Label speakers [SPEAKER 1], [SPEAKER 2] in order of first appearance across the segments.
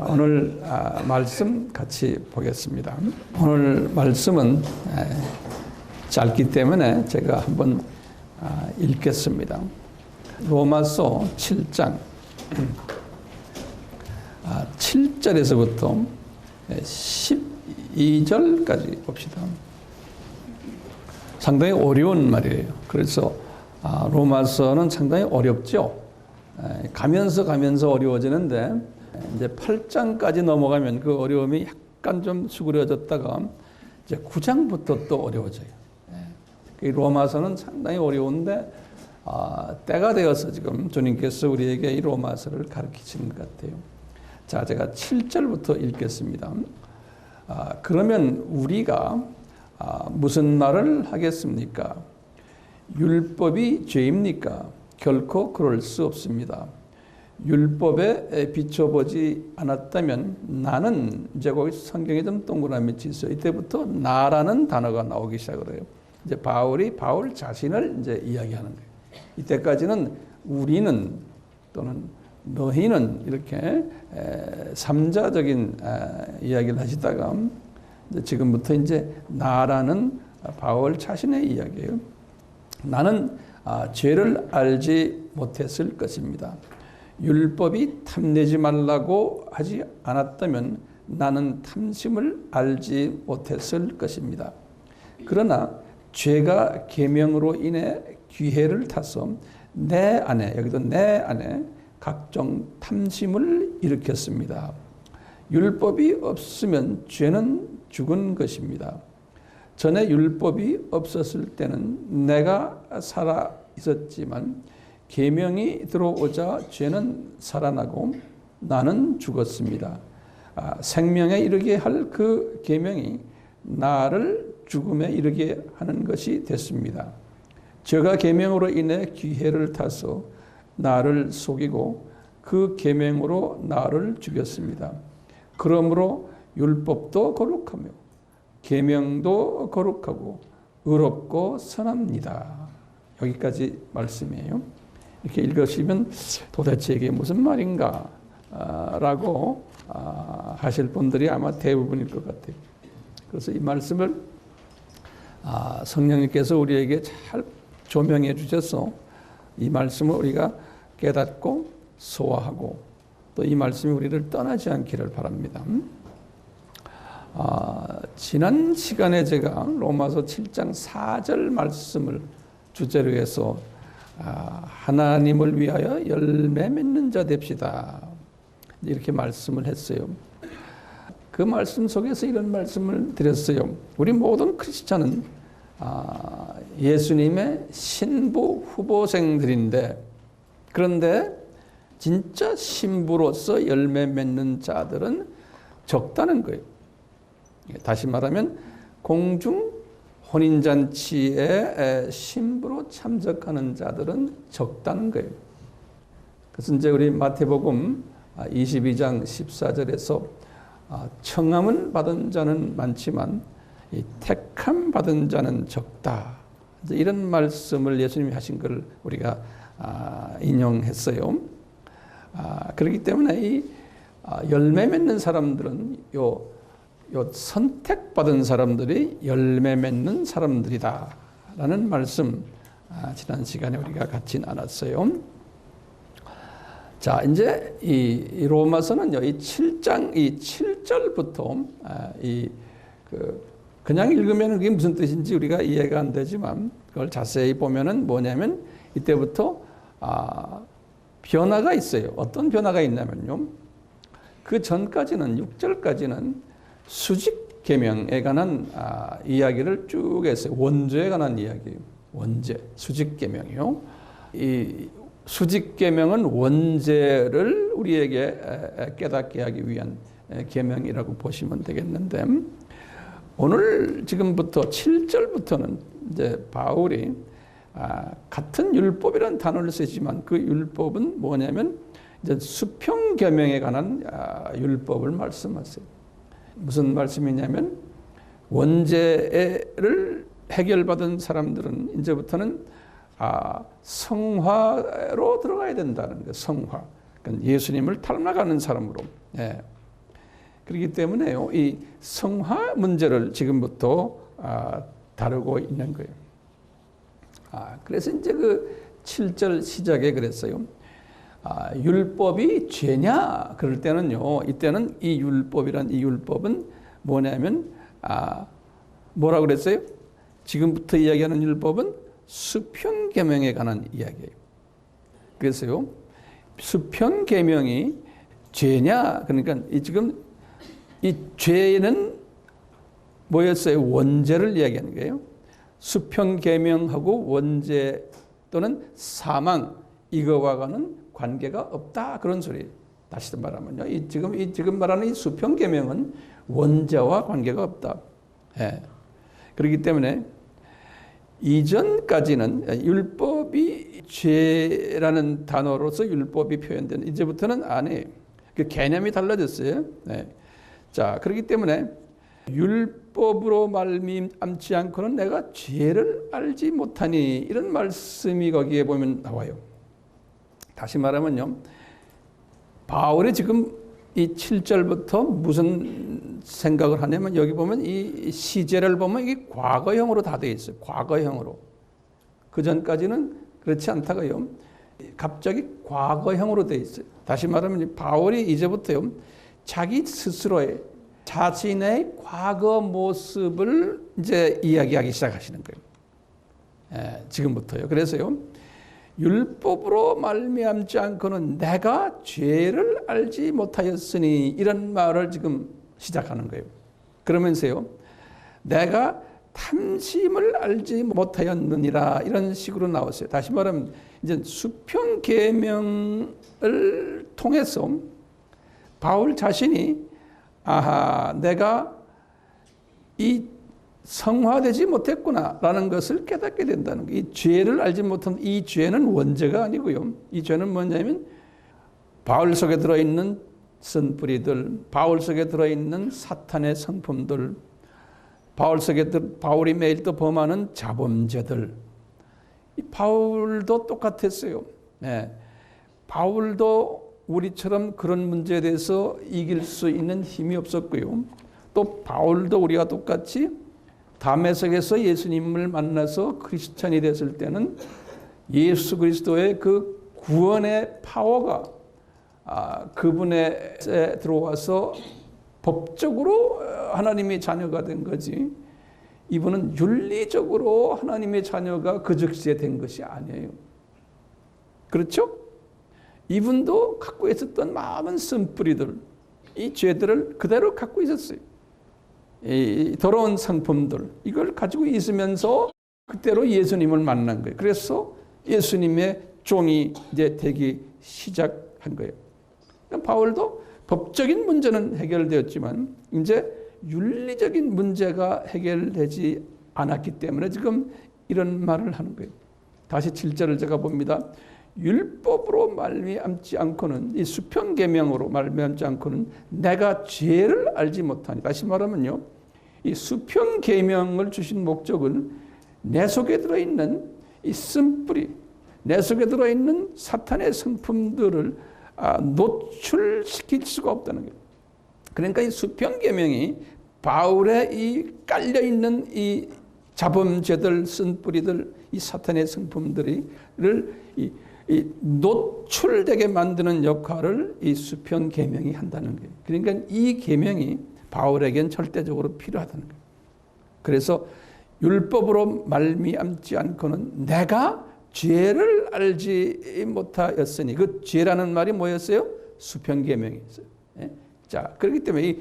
[SPEAKER 1] 오늘 말씀 같이 보겠습니다. 오늘 말씀은 짧기 때문에 제가 한번 읽겠습니다. 로마서 7장 7절에서부터 12절까지 봅시다. 상당히 어려운 말이에요. 그래서 로마서는 상당히 어렵죠. 가면서 어려워지는데 이제 8장까지 넘어가면 그 어려움이 약간 좀 수그려졌다가 이제 9장부터 또 어려워져요. 이 로마서는 상당히 어려운데 때가 되어서 지금 주님께서 우리에게 이 로마서를 가르치시는 것 같아요. 자, 제가 7절부터 읽겠습니다. 그러면 우리가 무슨 말을 하겠습니까? 율법이 죄입니까? 결코 그럴 수 없습니다. 율법에 비춰보지 않았다면 나는, 이제 거기 성경에 좀 동그라미 치세요. 이때부터 나라는 단어가 나오기 시작을 해요. 이제 바울 자신을 이제 이야기하는 거예요. 이때까지는 우리는 또는 너희는 이렇게 삼자적인 이야기를 하시다가 이제 지금부터 이제 나라는 바울 자신의 이야기예요. 나는 죄를 알지 못했을 것입니다. 율법이 탐내지 말라고 하지 않았다면 나는 탐심을 알지 못했을 것입니다. 그러나 죄가 계명으로 인해 기회를 타서 내 안에, 여기도 내 안에 각종 탐심을 일으켰습니다. 율법이 없으면 죄는 죽은 것입니다. 전에 율법이 없었을 때는 내가 살아 있었지만 계명이 들어오자 죄는 살아나고 나는 죽었습니다. 생명에 이르게 할 그 계명이 나를 죽음에 이르게 하는 것이 됐습니다. 죄가 계명으로 인해 기회를 타서 나를 속이고 그 계명으로 나를 죽였습니다. 그러므로 율법도 거룩하며 계명도 거룩하고 의롭고 선합니다. 여기까지 말씀이에요. 이렇게 읽으시면 도대체 이게 무슨 말인가 라고 하실 분들이 아마 대부분일 것 같아요. 그래서 이 말씀을 성령님께서 우리에게 잘 조명해 주셔서 이 말씀을 우리가 깨닫고 소화하고 또 이 말씀이 우리를 떠나지 않기를 바랍니다. 지난 시간에 제가 로마서 7장 4절 말씀을 주제로 해서 하나님을 위하여 열매 맺는 자 됩시다. 이렇게 말씀을 했어요. 그 말씀 속에서 이런 말씀을 드렸어요. 우리 모든 크리스찬은 예수님의 신부 후보생들인데, 그런데 진짜 신부로서 열매 맺는 자들은 적다는 거예요. 다시 말하면 공중 혼인잔치에 신부로 참석하는 자들은 적다는 거예요. 그래서 이제 우리 마태복음 22장 14절에서 청함은 받은 자는 많지만 이 택함 받은 자는 적다. 이런 말씀을 예수님이 하신 걸 우리가 인용했어요. 그렇기 때문에 이 열매 맺는 사람들은 요 선택받은 사람들이 열매 맺는 사람들이다 라는 말씀 지난 시간에 우리가 같이 나눴어요. 자, 이제 이 로마서는요, 이 7장 이 7절부터 그냥 읽으면 그게 무슨 뜻인지 우리가 이해가 안 되지만 그걸 자세히 보면은 뭐냐면 이때부터 변화가 있어요. 어떤 변화가 있냐면요, 그 전까지는 6절까지는 수직 계명에 관한 이야기를 쭉 했어요. 원죄에 관한 이야기예요. 원죄, 수직 계명이요. 이 수직 계명은 원죄를 우리에게 깨닫게 하기 위한 계명이라고 보시면 되겠는데, 오늘 지금부터 7절부터는 이제 바울이 같은 율법이라는 단어를 쓰지만 그 율법은 뭐냐면 이제 수평 계명에 관한 율법을 말씀하세요. 무슨 말씀이냐면 원죄를 해결받은 사람들은 이제부터는 성화로 들어가야 된다는 거예요. 성화. 그러니까 예수님을 닮아가는 사람으로. 예. 그렇기 때문에요, 이 성화 문제를 지금부터 다루고 있는 거예요. 그래서 이제 그 7절 시작에 그랬어요. 율법이 죄냐? 그럴 때는요, 이때는 이 율법이란 이 율법은 뭐냐면, 뭐라고 그랬어요? 지금부터 이야기하는 율법은 수평계명에 관한 이야기예요. 그래서요, 수평계명이 죄냐? 그러니까 지금 이 죄는 뭐였어요? 원죄를 이야기하는 거예요. 수평계명하고 원죄 또는 사망, 이거와는 관계가 없다, 그런 소리예요. 다시 말하면요, 지금 말하는 이 수평계명은 원죄와 관계가 없다. 예. 그렇기 때문에 이전까지는 율법이 죄라는 단어로서 율법이 표현되는, 이제부터는 아니에요. 그 개념이 달라졌어요. 네. 자, 그렇기 때문에 율법으로 말미암지 않고는 내가 죄를 알지 못하니, 이런 말씀이 거기에 보면 나와요. 다시 말하면요, 바울이 지금 이 7절부터 무슨 생각을 하냐면, 여기 보면 이 시제를 보면 이게 과거형으로 다 되어 있어요. 과거형으로. 그 전까지는 그렇지 않다가요, 갑자기 과거형으로 되어 있어요. 다시 말하면 바울이 이제부터요, 자기 스스로의 자신의 과거 모습을 이제 이야기하기 시작하시는 거예요. 지금부터요. 그래서요, 율법으로 말미암지 않고는 내가 죄를 알지 못하였으니, 이런 말을 지금 시작하는 거예요. 그러면서요, 내가 탐심을 알지 못하였느니라, 이런 식으로 나왔어요. 다시 말하면 이제 수평계명을 통해서 바울 자신이 내가 이 성화되지 못했구나라는 것을 깨닫게 된다는 거예요. 이 죄를 알지 못한 이 죄는 원죄가 아니고요. 이 죄는 뭐냐면 바울 속에 들어있는 쓴뿌리들, 바울 속에 들어있는 사탄의 성품들, 바울이 매일 또 범하는 자범죄들. 이 바울도 똑같았어요. 네. 바울도 우리처럼 그런 문제에 대해서 이길 수 있는 힘이 없었고요. 또 바울도 우리가 똑같이 다메섹에서 예수님을 만나서 크리스찬이 됐을 때는 예수 그리스도의 그 구원의 파워가 그분에 들어와서 법적으로 하나님의 자녀가 된 거지, 이분은 윤리적으로 하나님의 자녀가 그 즉시에 된 것이 아니에요. 그렇죠? 이분도 갖고 있었던 많은 쓴뿌리들, 이 죄들을 그대로 갖고 있었어요. 이 더러운 상품들, 이걸 가지고 있으면서 그때로 예수님을 만난 거예요. 그래서 예수님의 종이 이제 되기 시작한 거예요. 그러니까 바울도 법적인 문제는 해결되었지만 이제 윤리적인 문제가 해결되지 않았기 때문에 지금 이런 말을 하는 거예요. 다시 7절을 제가 봅니다. 율법으로 말미암지 않고는, 이 수평계명으로 말미암지 않고는 내가 죄를 알지 못하니. 다시 말하면요, 이 수평계명을 주신 목적은 내 속에 들어있는 이 쓴뿌리, 내 속에 들어있는 사탄의 성품들을 노출시킬 수가 없다는 거예요. 그러니까 이 수평계명이 바울의 이 깔려있는 이 자범죄들, 쓴뿌리들, 이 사탄의 성품들을 이 노출되게 만드는 역할을 이 수평계명이 한다는 거예요. 그러니까 이 계명이 바울에겐 절대적으로 필요하다는 거예요. 그래서 율법으로 말미암지 않고는 내가 죄를 알지 못하였으니, 그 죄라는 말이 뭐였어요? 수평계명이었어요. 자, 그렇기 때문에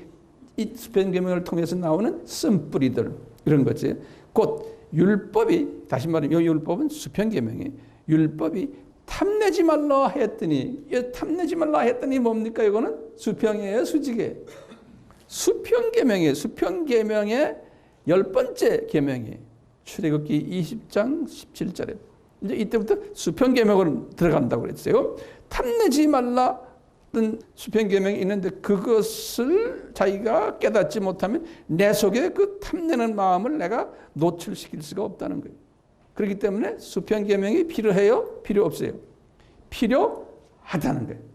[SPEAKER 1] 이 수평계명을 통해서 나오는 쓴뿌리들, 이런 거지. 곧 율법이, 다시 말하면 이 율법은 수평계명이, 율법이 탐내지 말라 했더니, 탐내지 말라 했더니 뭡니까? 이거는 수평이에요, 수직이에요. 수평계명이에요. 수평계명의 10번째 계명이 출애굽기 20장 17절에 이제 이때부터 수평계명으로 들어간다고 그랬어요. 탐내지 말라는 수평계명이 있는데 그것을 자기가 깨닫지 못하면 내 속에 그 탐내는 마음을 내가 노출시킬 수가 없다는 거예요. 그렇기 때문에 수평계명이 필요해요? 필요 없어요? 필요하다는 거예요.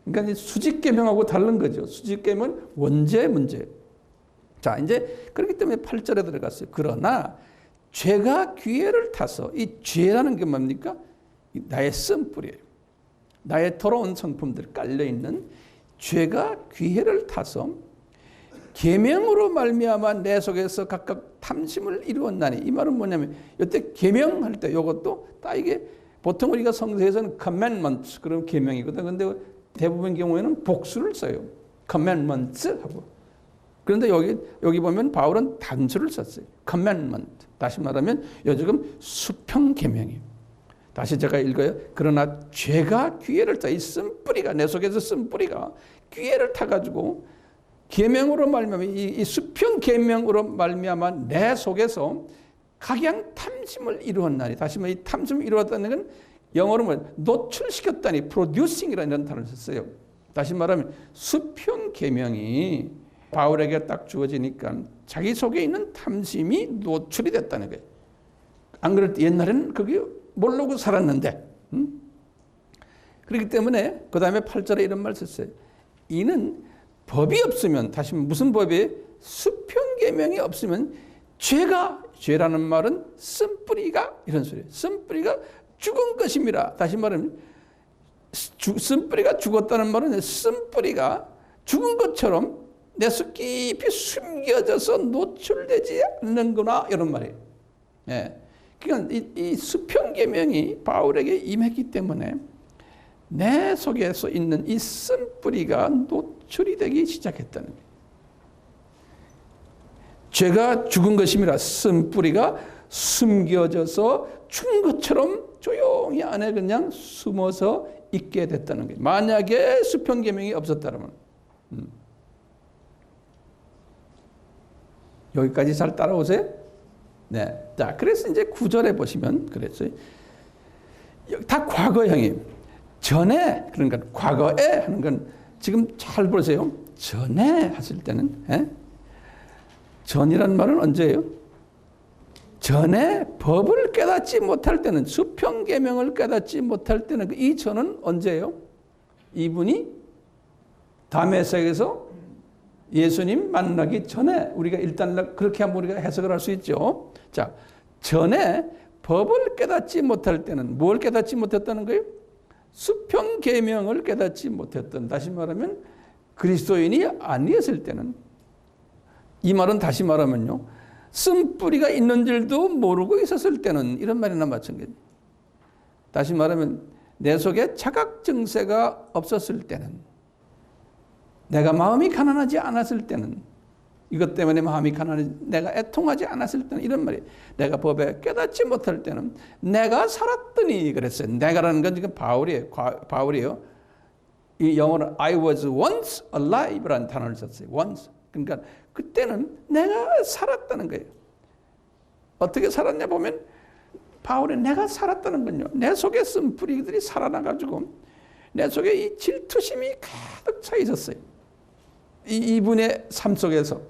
[SPEAKER 1] 그러니까 이 수직계명하고 다른 거죠. 수직계명은 원죄 문제. 자, 이제 그렇기 때문에 8절에 들어갔어요. 그러나 죄가 기회를 타서, 이 죄라는 게 뭡니까? 나의 쓴뿌리예요. 나의 더러운 성품들 깔려있는 죄가 기회를 타서 계명으로 말미암아 내 속에서 각각 탐심을 이루었나니. 이 말은 뭐냐면 이때 계명할 때 이것도 딱 이게 보통 우리가 성서에서는 commandments 그런 계명이거든. 근데 대부분 경우에는 복수를 써요. commandments 하고. 그런데 여기 보면 바울은 단수를 썼어요. commandment. 다시 말하면 요즘 수평 계명이에요. 다시 제가 읽어요. 그러나 죄가 기회를 타, 이 쓴뿌리가 내 속에서 쓴뿌리가 기회를 타가지고 계명으로 말미암아 이 수평 계명으로 말미암아 내 속에서 각양 탐심을 이루었나니. 다시 말해 이 탐심을 이루었다는 건 영어로 뭐 노출시켰다니 producing이라는 단어를 썼어요. 다시 말하면 수평 계명이 바울에게 딱 주어지니까 자기 속에 있는 탐심이 노출이 됐다는 거예요. 안 그럴 때 옛날에는 그게 모르고 살았는데. 그렇기 때문에 그 다음에 8절에 이런 말 썼어요. 이는 법이 없으면, 다시 무슨 법이에요? 수평 계명이 없으면 죄라는 말은 쓴뿌리가, 이런 소리예요. 쓴뿌리가 죽은 것임이라. 다시 말하면 쓴뿌리가 죽었다는 말은 쓴뿌리가 죽은 것처럼 내 속 깊이 숨겨져서 노출되지 않는구나, 이런 말이에요. 예. 그러니까 이 수평 계명이 바울에게 임했기 때문에 내 속에서 있는 이 쓴뿌리가 노출이 되기 시작했다는 거예요. 죄가 죽은 것임이라 쓴뿌리가 숨겨져서 죽은 것처럼 조용히 안에 그냥 숨어서 있게 됐다는 거예요. 만약에 수평 계명이 없었다면. 여기까지 잘 따라오세요? 네. 자, 그래서 이제 9절에 보시면 그랬어요. 다 과거형이에요. 전에, 그러니까 과거에 하는 건 지금 잘 보세요. 전에 하실 때는, 전이란 말은 언제예요? 전에 법을 깨닫지 못할 때는, 수평 계명을 깨닫지 못할 때는 이 전은 언제예요? 이분이 다메섹에서 예수님 만나기 전에, 우리가 일단 그렇게 한번 우리가 해석을 할 수 있죠. 자, 전에 법을 깨닫지 못할 때는 뭘 깨닫지 못했다는 거예요? 수평 계명을 깨닫지 못했던, 다시 말하면 그리스도인이 아니었을 때는, 이 말은 다시 말하면요, 쓴뿌리가 있는 줄도 모르고 있었을 때는, 이런 말이나 마찬가지예요. 다시 말하면 내 속에 자각 증세가 없었을 때는, 내가 마음이 가난하지 않았을 때는, 이것 때문에 마음이 가난하지, 내가 애통하지 않았을 때는, 이런 말이에요. 내가 법에 깨닫지 못할 때는 내가 살았더니 그랬어요. 내가라는 건 지금 바울이에요. 이 영어로 I was once alive라는 단어를 썼어요. once. 그러니까 그때는 내가 살았다는 거예요. 어떻게 살았냐 보면 바울이 내가 살았다는 건요, 내 속에 쓴 뿌리들이 살아나가지고 내 속에 이 질투심이 가득 차 있었어요. 이분의 삶 속에서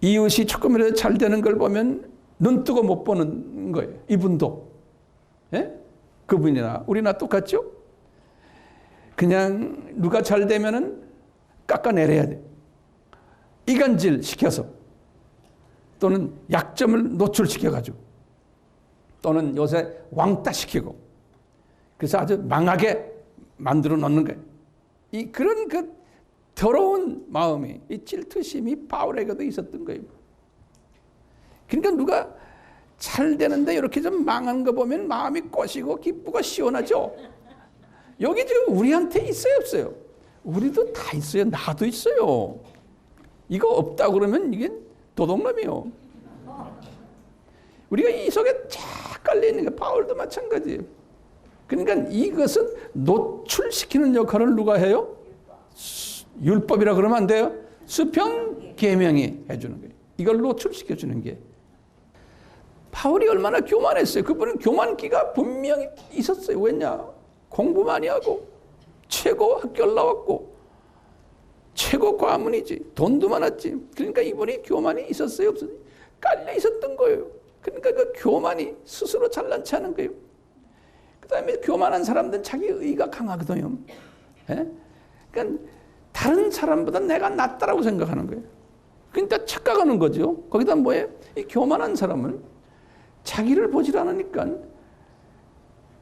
[SPEAKER 1] 이웃이 조금이라도 잘 되는 걸 보면 눈 뜨고 못 보는 거예요. 이분도. 예? 그분이나 우리나 똑같죠? 그냥 누가 잘 되면은 깎아내려야 돼. 이간질 시켜서, 또는 약점을 노출시켜가지고, 또는 요새 왕따 시키고, 그래서 아주 망하게 만들어 놓는 거예요. 그런 그 더러운 마음이, 이 질투심이 바울에게도 있었던 거예요. 그러니까 누가 잘 되는데 이렇게 좀 망한 거 보면 마음이 꼬시고 기쁘고 시원하죠. 여기 지금 우리한테 있어요, 없어요? 우리도 다 있어요. 나도 있어요. 이거 없다 그러면 이게 도둑놈이요. 우리가 이 속에 쫙 깔려있는 게, 바울도 마찬가지예요. 그러니까 이것은 노출시키는 역할을 누가 해요? 율법이라 그러면 안 돼요. 수평 계명이 해주는 거예요. 이걸 노출시켜주는 게. 바울이 얼마나 교만했어요. 그분은 교만기가 분명히 있었어요. 왜냐? 공부 많이 하고 최고 학교를 나왔고 최고 과문이지, 돈도 많았지. 그러니까 이분이 교만이 있었어요, 없었어요? 깔려 있었던 거예요. 그러니까 그 교만이 스스로 잘난 체 하는 거예요. 그 다음에 교만한 사람들은 자기 의가 강하거든요. 예? 그러니까 다른 사람보다 내가 낫다라고 생각하는 거예요. 그러니까 착각하는 거죠. 거기다 뭐예요? 이 교만한 사람은 자기를 보질 않으니까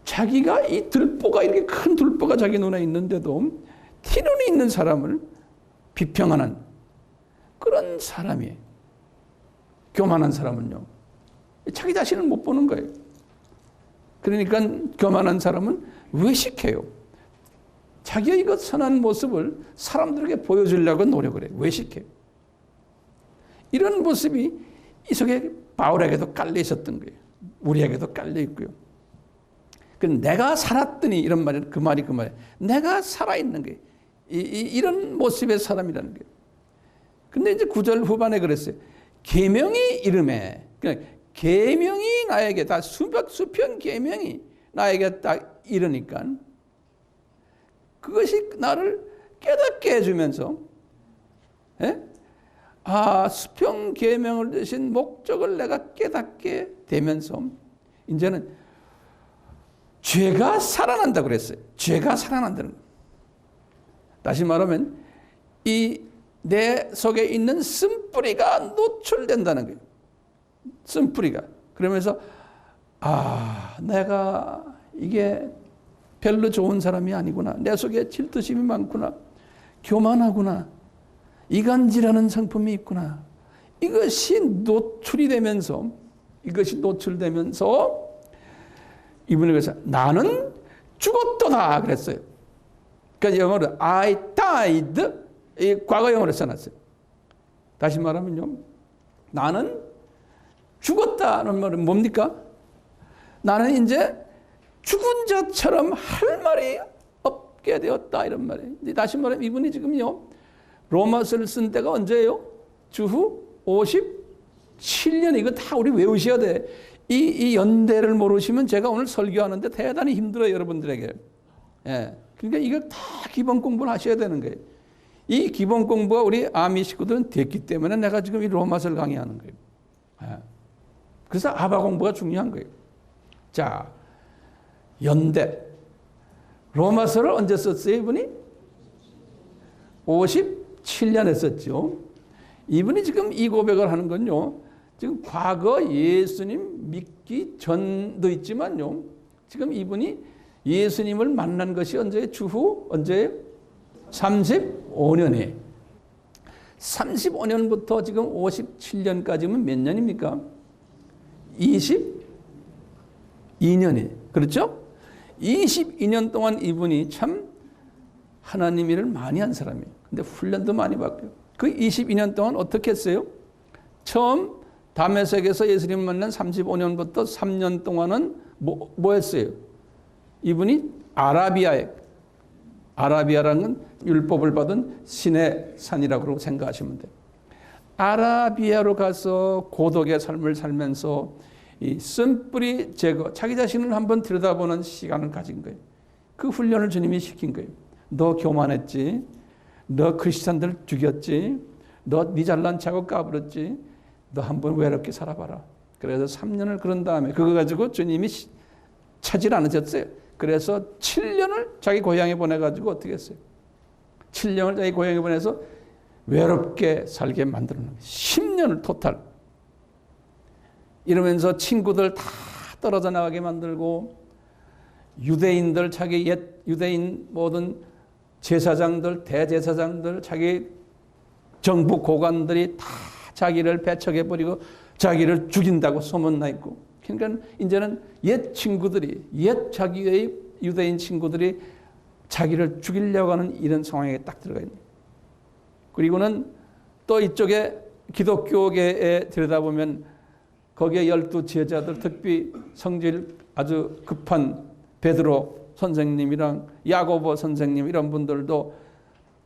[SPEAKER 1] 자기가 이 들보가 이렇게 큰 들보가 자기 눈에 있는데도 티눈이 있는 사람을 비평하는 그런 사람이에요. 교만한 사람은요. 자기 자신을 못 보는 거예요. 그러니까 교만한 사람은 외식해요. 자기의 이것 선한 모습을 사람들에게 보여주려고 노력을 해요. 외식해요. 이런 모습이 이 속에 바울에게도 깔려 있었던 거예요. 우리에게도 깔려 있고요. 내가 살았더니 이런 말이 그 말이에요. 내가 살아있는 거예요. 이런 모습의 사람이라는 거예요. 근데 이제 9절 후반에 그랬어요. 계명이 이름에, 그러니까 계명이 나에게 다 수편 계명이 나에게 딱 이르니까 그것이 나를 깨닫게 해주면서, 예? 수평 계명을 주신 목적을 내가 깨닫게 되면서 이제는 죄가 살아난다 그랬어요. 죄가 살아난다는 거예요. 다시 말하면 이 내 속에 있는 쓴뿌리가 노출된다는 거예요. 쓴뿌리가. 그러면서 내가 이게 별로 좋은 사람이 아니구나. 내 속에 질투심이 많구나. 교만하구나. 이간질하는 성품이 있구나. 이것이 노출되면서 이분이 그래서 나는 죽었도다 그랬어요. 그러니까 영어로 I died 이 과거형으로 써놨어요. 다시 말하면요, 나는 죽었다는 말은 뭡니까? 나는 이제 죽은 자처럼 할 말이 없게 되었다 이런 말이에요. 다시 말하면 이분이 지금요 로마서를 쓴 때가 언제예요? 주후 57년. 이거 다 우리 외우셔야 돼. 이 연대를 모르시면 제가 오늘 설교하는데 대단히 힘들어요, 여러분들에게. 예. 그러니까 이걸 다 기본 공부를 하셔야 되는 거예요. 이 기본 공부가 우리 아미 식구들은 됐기 때문에 내가 지금 이 로마서를 강의하는 거예요. 예. 그래서 아바 공부가 중요한 거예요. 자, 연대. 로마서를 언제 썼어요, 이분이? 57년 했었죠. 이분이 지금 이 고백을 하는 건요, 지금 과거 예수님 믿기 전도 있지만요, 지금 이분이 예수님을 만난 것이 언제 주후 언제예요? 35년이에요. 35년부터 지금 57년까지면 몇 년입니까? 22년이에요. 그렇죠? 22년 동안 이분이 참 하나님 일을 많이 한 사람이에요. 근데 훈련도 많이 받고요. 그 22년 동안 어떻게 했어요? 처음 다메섹에서 예수님을 만난 35년부터 3년 동안은 뭐 했어요? 이분이 아라비아라는 건 율법을 받은 신의 산이라고 생각하시면 돼요. 아라비아로 가서 고독의 삶을 살면서 이 쓴뿌리 제거, 자기 자신을 한번 들여다보는 시간을 가진 거예요. 그 훈련을 주님이 시킨 거예요. 너 교만했지, 너 크리스찬들 죽였지, 너 네 잘난 척하고 까불었지, 너 한번 외롭게 살아봐라. 그래서 3년을 그런 다음에 그거 가지고 주님이 차질 않으셨어요. 그래서 7년을 자기 고향에 보내가지고 어떻게 했어요? 7년을 자기 고향에 보내서 외롭게 살게 만드는 거예요. 10년을 토탈. 이러면서 친구들 다 떨어져 나가게 만들고, 유대인들, 자기 옛 유대인 모든 제사장들, 대제사장들, 자기 정부 고관들이 다 자기를 배척해버리고 자기를 죽인다고 소문나 있고, 그러니까 이제는 옛 친구들이, 옛 자기의 유대인 친구들이 자기를 죽이려고 하는 이런 상황에 딱 들어가 있는 거예요. 그리고는 또 이쪽에 기독교계에 들여다보면 거기에 12 제자들, 특히 성질 아주 급한 베드로 선생님이랑 야고보 선생님 이런 분들도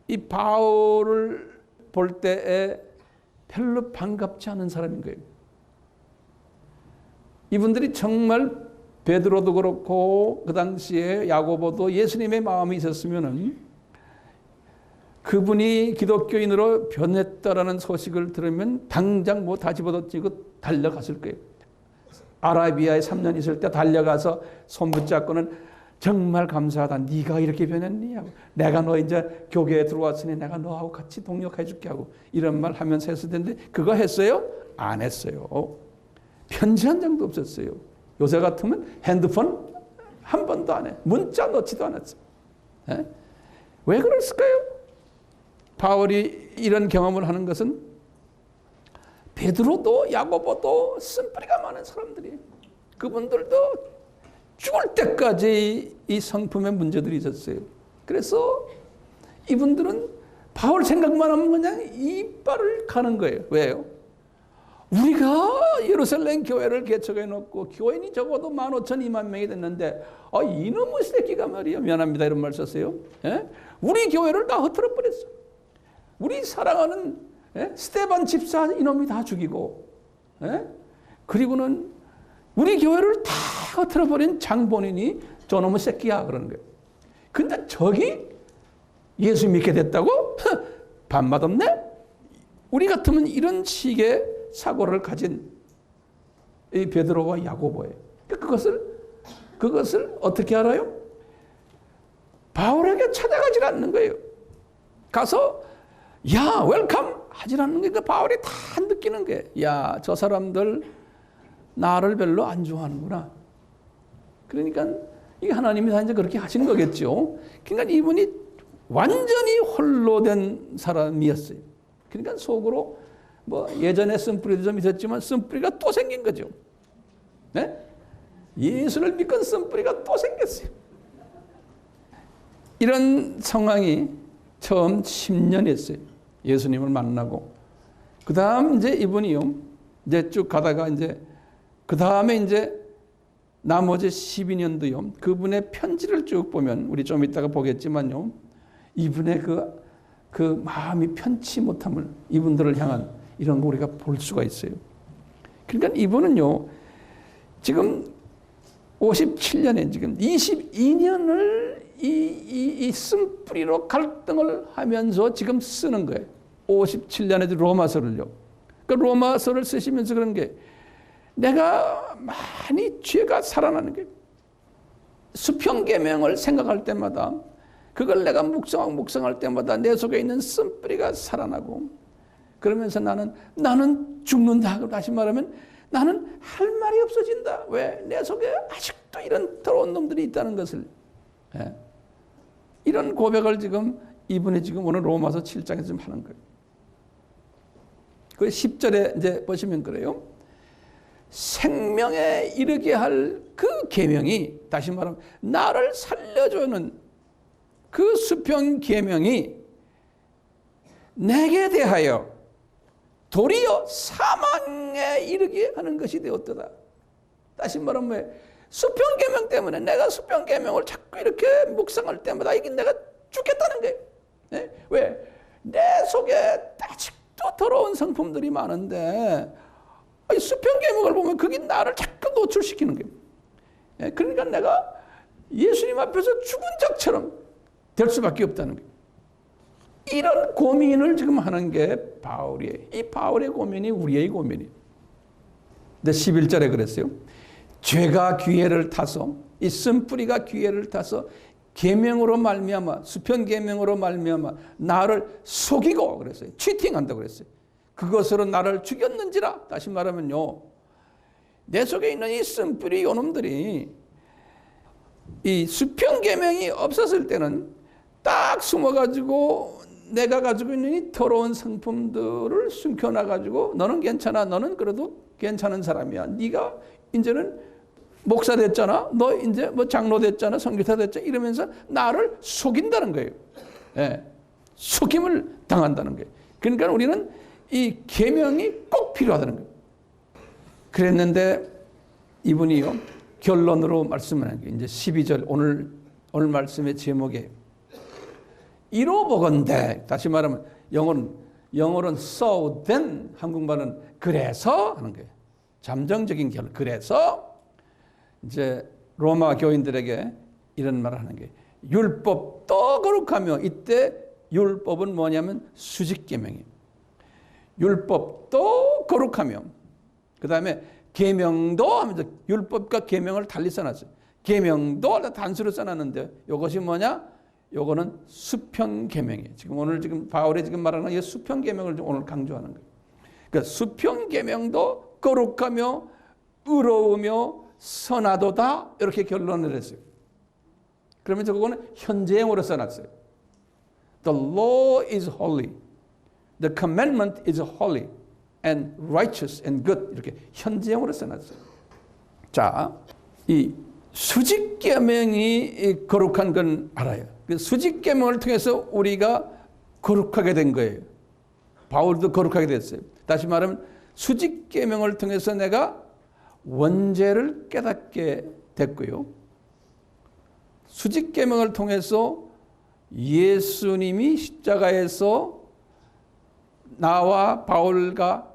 [SPEAKER 1] 이 바울을 볼 때에 별로 반갑지 않은 사람인 거예요. 이분들이 정말 베드로도 그렇고 그 당시에 야고보도 예수님의 마음이 있었으면은 그분이 기독교인으로 변했다라는 소식을 들으면 당장 뭐 다 집어던지고 달려갔을 거예요. 아라비아에 3년 있을 때 달려가서 손 붙잡고는 정말 감사하다. 네가 이렇게 변했니? 하고 내가 너 이제 교회에 들어왔으니 내가 너하고 같이 동력해 줄게 하고 이런 말 하면서 했을 텐데 그거 했어요? 안 했어요. 편지 한 장도 없었어요. 요새 같으면 핸드폰 한 번도 안 해. 문자 넣지도 않았어요. 에? 왜 그랬을까요? 바울이 이런 경험을 하는 것은 베드로도 야고보도 쓴뿌리가 많은 사람들이에요. 그분들도 죽을 때까지 이 성품에 문제들이 있었어요. 그래서 이분들은 바울 생각만 하면 그냥 이빨을 가는 거예요. 왜요? 우리가 예루살렘 교회를 개척해 놓고 교인이 적어도 15,000, 2만 명이 됐는데 이놈의 새끼가 말이야. 미안합니다. 이런 말 썼어요. 예? 우리 교회를 다 흐트러 버렸어. 우리 사랑하는 스테반 집사 이놈이 다 죽이고 그리고는 우리 교회를 다 흐트러버린 장본인이 저놈의 새끼야 그러는 거예요. 근데 저기 예수 믿게 됐다고? 밥맛 없네? 우리 같으면 이런 식의 사고를 가진 이 베드로와 야고보예요. 그것을 어떻게 알아요? 바울에게 찾아가질 않는 거예요. 가서 야 웰컴 하질 않는 게 바울이 다 느끼는 게 야 저 사람들 나를 별로 안 좋아하는구나. 그러니까 이게 하나님이 다 이제 그렇게 하신 거겠죠. 그러니까 이분이 완전히 홀로 된 사람이었어요. 그러니까 속으로 뭐 예전에 쓴뿌리도 좀 있었지만 쓴뿌리가 또 생긴 거죠. 네? 예수를 믿건 쓴뿌리가 또 생겼어요. 이런 상황이 처음 10년 했어요. 예수님을 만나고. 그 다음 이제 이분이요. 이제 쭉 가다가 이제 그 다음에 이제 나머지 12년도요. 그분의 편지를 쭉 보면 우리 좀 이따가 보겠지만요. 이분의 그 마음이 편치 못함을 이분들을 향한 이런 거 우리가 볼 수가 있어요. 그러니까 이분은요. 지금 57년에 지금 22년을 이 쓴뿌리로 갈등을 하면서 지금 쓰는 거예요. 57년에 로마서를요. 그 로마서를 쓰시면서 그런 게 내가 많이 죄가 살아나는 게 수평계명을 생각할 때마다 그걸 내가 묵상할 때마다 내 속에 있는 쓴뿌리가 살아나고 그러면서 나는 죽는다. 다시 말하면 나는 할 말이 없어진다. 왜? 내 속에 아직도 이런 더러운 놈들이 있다는 것을. 예. 이런 고백을 지금 이분이 지금 오늘 로마서 7장에서 좀 하는 거예요. 그 10절에 이제 보시면 그래요. 생명에 이르게 할 그 계명이 다시 말하면 나를 살려주는 그 수평 계명이 내게 대하여 도리어 사망에 이르게 하는 것이 되었도다. 다시 말하면 왜? 수평 계명 때문에 내가 수평 계명을 자꾸 이렇게 묵상할 때마다 이게 내가 죽겠다는 거예요. 네? 왜? 내 속에 아직도 더러운 성품들이 많은데 수평 계명을 보면 그게 나를 자꾸 노출시키는 거예요. 네? 그러니까 내가 예수님 앞에서 죽은 자처럼 될 수밖에 없다는 거예요. 이런 고민을 지금 하는 게 바울이에요. 이 바울의 고민이 우리의 고민이에요. 근데 11절에 그랬어요. 죄가 기회를 타서 이 쓴뿌리가 기회를 타서 계명으로 말미암아 수평 계명으로 말미암아 나를 속이고 그랬어요. 치팅한다고 그랬어요. 그것으로 나를 죽였는지라. 다시 말하면요. 내 속에 있는 이 쓴뿌리 요놈들이 이 수평 계명이 없었을 때는 딱 숨어가지고 내가 가지고 있는 이 더러운 성품들을 숨겨놔가지고 너는 괜찮아. 너는 그래도 괜찮은 사람이야. 네가 이제는 목사 됐잖아. 너 이제 뭐 장로 됐잖아. 선교사 됐잖아. 이러면서 나를 속인다는 거예요. 예. 속임을 당한다는 거예요. 그러니까 우리는 이 계명이 꼭 필요하다는 거예요. 그랬는데 이분이요. 결론으로 말씀하는 게 이제 12절 오늘 말씀의 제목이에요. 이로보건대 다시 말하면 영어로는 so then 한국말은 그래서 하는 거예요. 잠정적인 결론. 그래서 이제 로마 교인들에게 이런 말을 하는 게 율법도 거룩하며 이때 율법은 뭐냐면 수직계명이에요. 율법도 거룩하며 그 다음에 계명도 하면서 율법과 계명을 달리 써놨어요. 계명도 단수로 써놨는데 이것이 뭐냐? 요거는 수평 계명이에요. 지금 바울이 지금 말하는 이 수평 계명을 오늘 강조하는 거예요. 그러니까 수평 계명도 거룩하며 의로우며 선하도다 이렇게 결론을 했어요. 그러면서 그거는 현재형으로 써놨어요. The law is holy. The commandment is holy and righteous and good. 이렇게 현재형으로 써놨어요. 자, 이 수직계명이 거룩한 건 알아요. 수직계명을 통해서 우리가 거룩하게 된 거예요. 바울도 거룩하게 됐어요. 다시 말하면 수직계명을 통해서 내가 원죄를 깨닫게 됐고요. 수직계명을 통해서 예수님이 십자가에서 나와 바울과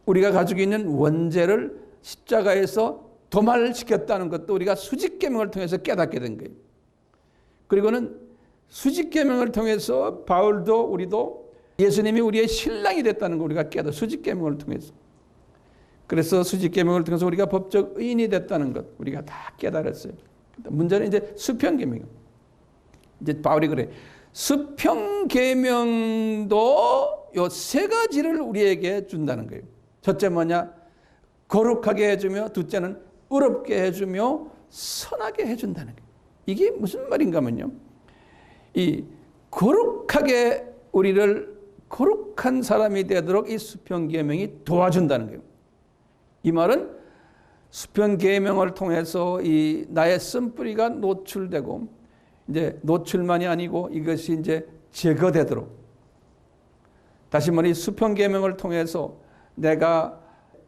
[SPEAKER 1] 우리가 가지고 있는 원죄를 십자가에서 도말시켰다는 것도 우리가 수직계명을 통해서 깨닫게 된 거예요. 그리고는 수직계명을 통해서 바울도 우리도 예수님이 우리의 신랑이 됐다는 걸 우리가 깨닫아. 수직계명을 통해서. 그래서 수직계명을 통해서 우리가 법적 의인이 됐다는 것 우리가 다 깨달았어요. 문제는 이제 수평계명. 이제 바울이 그래. 수평계명도 요 세 가지를 우리에게 준다는 거예요. 첫째 뭐냐? 거룩하게 해주며, 둘째는 의롭게 해주며 선하게 해준다는 거예요. 이게 무슨 말인가 하면요. 이 거룩하게 우리를 거룩한 사람이 되도록 이 수평계명이 도와준다는 거예요. 이 말은 수평계명을 통해서 이 나의 쓴뿌리가 노출되고 이제 노출만이 아니고 이것이 이제 제거되도록 다시 말해 수평계명을 통해서 내가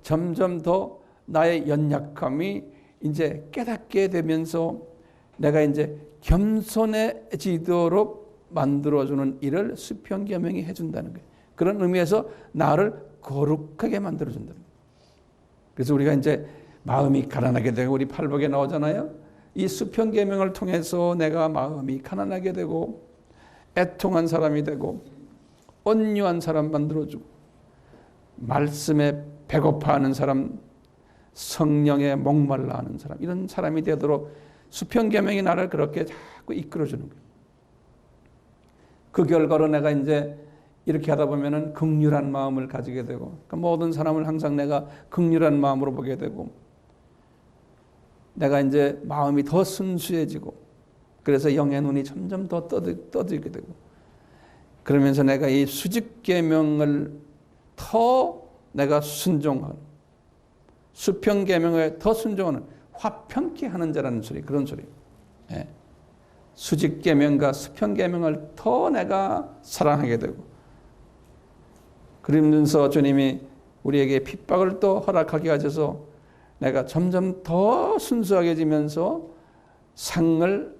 [SPEAKER 1] 점점 더 나의 연약함이 이제 깨닫게 되면서 내가 이제 겸손해지도록 만들어주는 일을 수평계명이 해준다는 거예요. 그런 의미에서 나를 거룩하게 만들어준다는 거예요. 그래서 우리가 이제 마음이 가난하게 되고 우리 팔복에 나오잖아요. 이 수평계명을 통해서 내가 마음이 가난하게 되고 애통한 사람이 되고 온유한 사람 만들어주고 말씀에 배고파하는 사람, 성령에 목말라하는 사람, 이런 사람이 되도록 수평계명이 나를 그렇게 자꾸 이끌어주는 거예요. 그 결과로 내가 이제 이렇게 하다 보면은 긍휼한 마음을 가지게 되고, 그러니까 모든 사람을 항상 내가 긍휼한 마음으로 보게 되고, 내가 이제 마음이 더 순수해지고, 그래서 영의 눈이 점점 더 떠들게 되고, 그러면서 내가 이 수직계명을 더 내가 순종하는, 수평계명에 더 순종하는, 화평케 하는 자라는 소리, 그런 소리. 예. 수직계명과 수평계명을 더 내가 사랑하게 되고, 그러면서 주님이 우리에게 핍박을 또 허락하게 하셔서 내가 점점 더 순수하게지면서 상을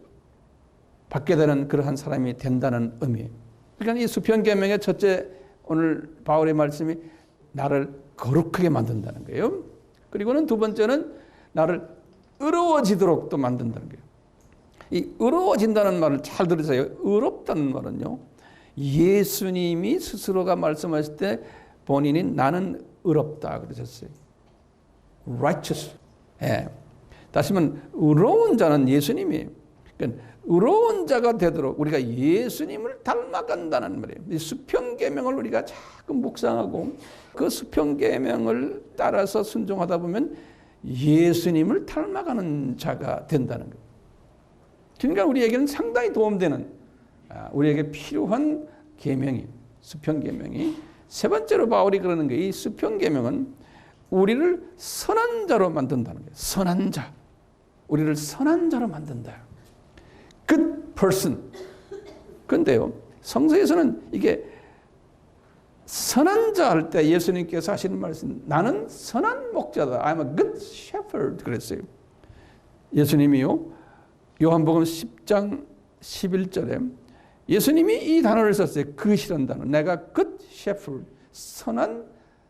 [SPEAKER 1] 받게 되는 그러한 사람이 된다는 의미예요. 그러니까 이 수평계명의 첫째 오늘 바울의 말씀이 나를 거룩하게 만든다는 거예요. 그리고는 두 번째는 나를 의로워지도록 또 만든다는 거예요. 이 의로워진다는 말을 잘 들으세요. 의롭다는 말은요, 예수님이 스스로가 말씀하실 때 본인이 나는 의롭다 그러셨어요. righteous. 예. 다시 말하면 의로운 자는 예수님이에요. 그러니까 의로운 자가 되도록 우리가 예수님을 닮아간다는 말이에요. 이 수평계명을 우리가 자꾸 묵상하고 그 수평계명을 따라서 순종하다 보면 예수님을 닮아가는 자가 된다는 거예요. 그러니까 우리에게는 상당히 도움되는, 우리에게 필요한 계명이, 수평계명이. 세 번째로 바울이 그러는 게 이 수평계명은 우리를 선한 자로 만든다는 거예요. 선한 자. 우리를 선한 자로 만든다. Good person. 그런데요, 성서에서는 이게 선한 자 할 때 예수님께서 하시는 말씀, 나는 선한 목자다. I'm a good shepherd. 그랬어요. 예수님이요, 요한복음 10장 11절에 예수님이 이 단어를 썼어요. 그것이란 단어. 내가 good shepherd. 선한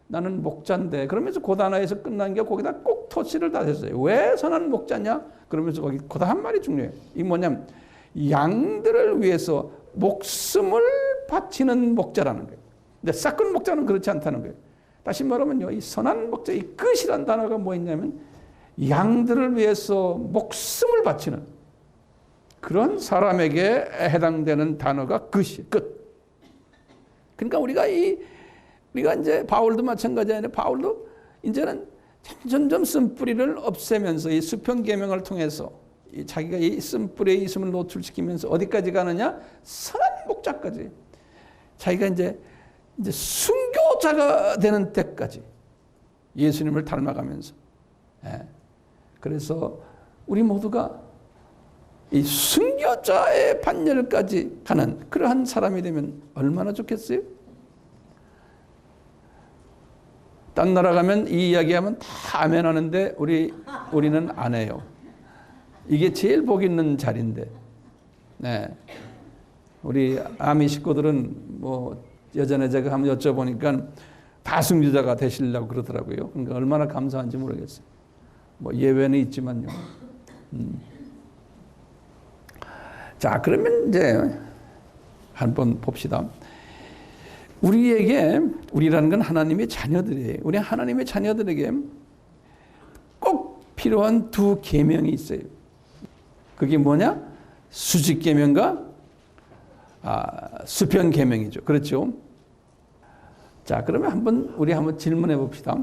[SPEAKER 1] 나는 목자인데, 그러면서 그 단어에서 끝난 게 거기다 꼭 토치를 다셨어요. 왜 선한 목자냐? 그러면서 거기 거다 한 말이 중요해요. 이게 뭐냐면 양들을 위해서 목숨을 바치는 목자라는 거예요. 근데 싹큰 목자는 그렇지 않다는 거예요. 다시 말하면요, 이 선한 목자, 이 끝이란 단어가 뭐 있냐면 양들을 위해서 목숨을 바치는 그런 사람에게 해당되는 단어가 끝. 그러니까 우리가 이제 바울도 마찬가지인데 바울도 이제는 점점 쓴뿌리를 없애면서 이 수평 계명을 통해서 자기가 이 쓴뿌리의 있음을 노출시키면서 어디까지 가느냐? 선한 목자까지. 자기가 이제 순교자가 되는 때까지 예수님을 닮아가면서. 그래서 우리 모두가 이 순교자의 반열까지 가는 그러한 사람이 되면 얼마나 좋겠어요? 딴 나라 가면 이 이야기하면 다 아멘 하는데 우리는 안 해요. 이게 제일 복 있는 자리인데. 네. 우리 아미 식구들은 뭐 예전에 제가 한번 여쭤보니까 다 순교자가 되시려고 그러더라고요. 그러니까 얼마나 감사한지 모르겠어요. 뭐 예외는 있지만요. 자, 그러면 이제 한번 봅시다. 우리라는 건 하나님의 자녀들이에요. 우리 하나님의 자녀들에게 꼭 필요한 두 계명이 있어요. 그게 뭐냐? 수직 계명과 수평 계명이죠. 그렇죠? 자, 그러면 우리 한번 질문해 봅시다.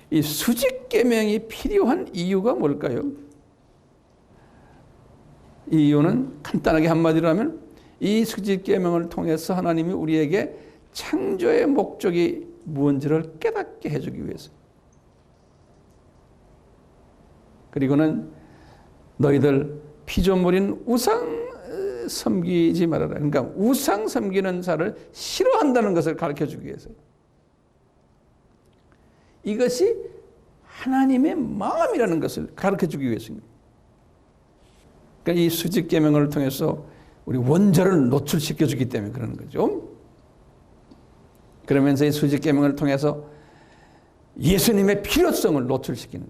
[SPEAKER 1] 이 수직 계명이 필요한 이유가 뭘까요? 이 이유는 간단하게 한마디로 하면 이 수직 계명을 통해서 하나님이 우리에게 창조의 목적이 무언지를 깨닫게 해주기 위해서. 그리고는 너희들 피조물인 우상 섬기지 말아라. 그러니까 우상 섬기는 자를 싫어한다는 것을 가르쳐주기 위해서. 이것이 하나님의 마음이라는 것을 가르쳐주기 위해서입니다. 그러니까 이 수직 계명을 통해서 우리 원죄를 노출시켜주기 때문에 그러는 거죠. 그러면서 이 수직 계명을 통해서 예수님의 필요성을 노출시키는.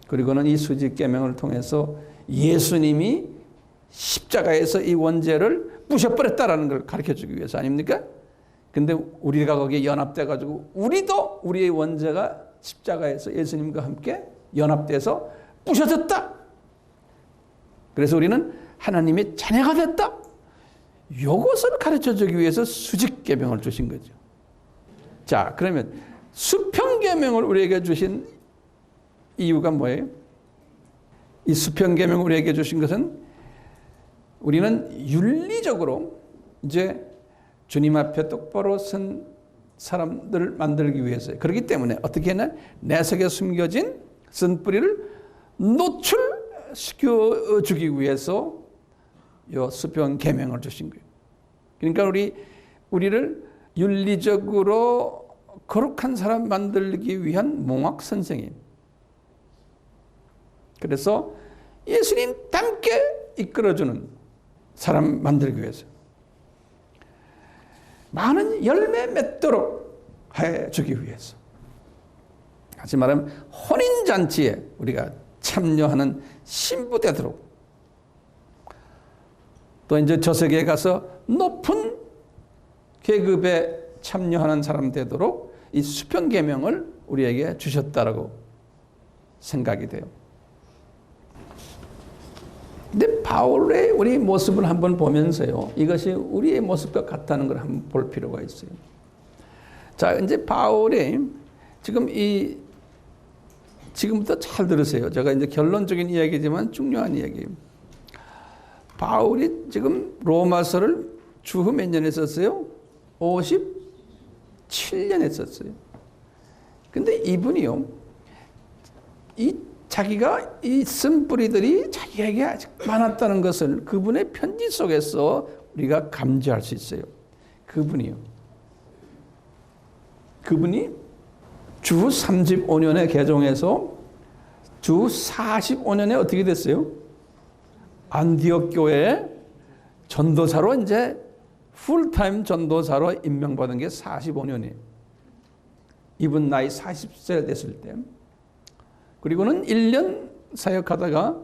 [SPEAKER 1] 그리고는 이 수직 계명을 통해서 예수님이 십자가에서 이 원죄를 부셔버렸다라는 걸 가르쳐주기 위해서 아닙니까? 근데 우리가 거기에 연합돼가지고 우리도 우리의 원죄가 십자가에서 예수님과 함께 연합돼서 부셔졌다. 그래서 우리는 하나님의 자녀가 됐다. 이것을 가르쳐주기 위해서 수직 계명을 주신 거죠. 자, 그러면 수평 계명을 우리에게 주신 이유가 뭐예요? 이 수평 계명을 우리에게 주신 것은 우리는 윤리적으로 이제 주님 앞에 똑바로 선 사람들을 만들기 위해서요. 그렇기 때문에 어떻게 했나? 내 속에 숨겨진 쓴뿌리를 노출시켜 주기 위해서 이 수평 계명을 주신 거예요. 그러니까 우리를 윤리적으로 거룩한 사람 만들기 위한 몽학 선생님. 그래서 예수님 닮게 이끌어주는 사람 만들기 위해서 많은 열매 맺도록 해주기 위해서. 다시 말하면 혼인잔치에 우리가 참여하는 신부 되도록, 또 이제 저 세계에 가서 높은 계급에 참여하는 사람 되도록 이 수평 계명을 우리에게 주셨다라고 생각이 돼요. 근데 바울의 우리 모습을 한번 보면서요, 이것이 우리의 모습과 같다는 걸 한번 볼 필요가 있어요. 자, 이제 바울이 지금부터 잘 들으세요. 제가 이제 결론적인 이야기지만 중요한 이야기예요. 바울이 지금 로마서를 주후 몇 년에 썼어요? 57년에 썼어요. 근데 이분이요, 자기가 이 쓴뿌리들이 자기에게 아직 많았다는 것을 그분의 편지 속에서 우리가 감지할 수 있어요. 그분이 주 35년에 개종해서 주 45년에 어떻게 됐어요? 안디옥 교회에 전도사로 이제 풀타임 전도사로 임명받은 게 45년이에요. 이분 나이 40세 됐을 때. 그리고는 1년 사역하다가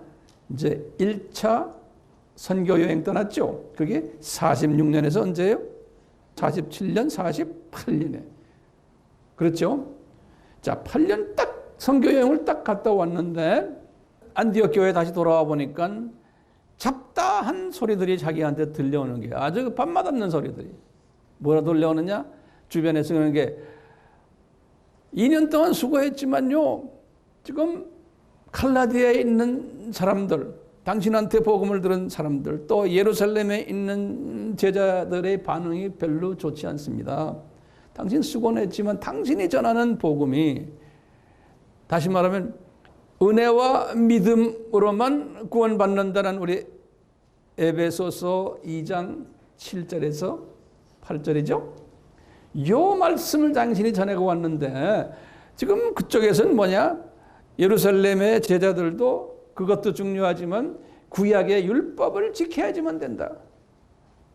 [SPEAKER 1] 이제 1차 선교 여행 떠났죠. 그게 46년에서 언제예요? 47년, 48년에. 그렇죠? 자, 8년 딱 선교 여행을 딱 갔다 왔는데 안디옥 교회에 다시 돌아와 보니까 잡다한 소리들이 자기한테 들려오는 게 아주 밥맛 없는 소리들이 뭐라 들려오느냐? 주변에서 그러는 게 2년 동안 수고했지만요. 지금 갈라디아에 있는 사람들, 당신한테 복음을 들은 사람들, 또 예루살렘에 있는 제자들의 반응이 별로 좋지 않습니다. 당신 수고는 했지만 당신이 전하는 복음이 다시 말하면 은혜와 믿음으로만 구원받는다는 우리 에베소서 2장 7절에서 8절이죠. 요 말씀을 당신이 전하고 왔는데 지금 그쪽에서는 뭐냐? 예루살렘의 제자들도 그것도 중요하지만 구약의 율법을 지켜야지만 된다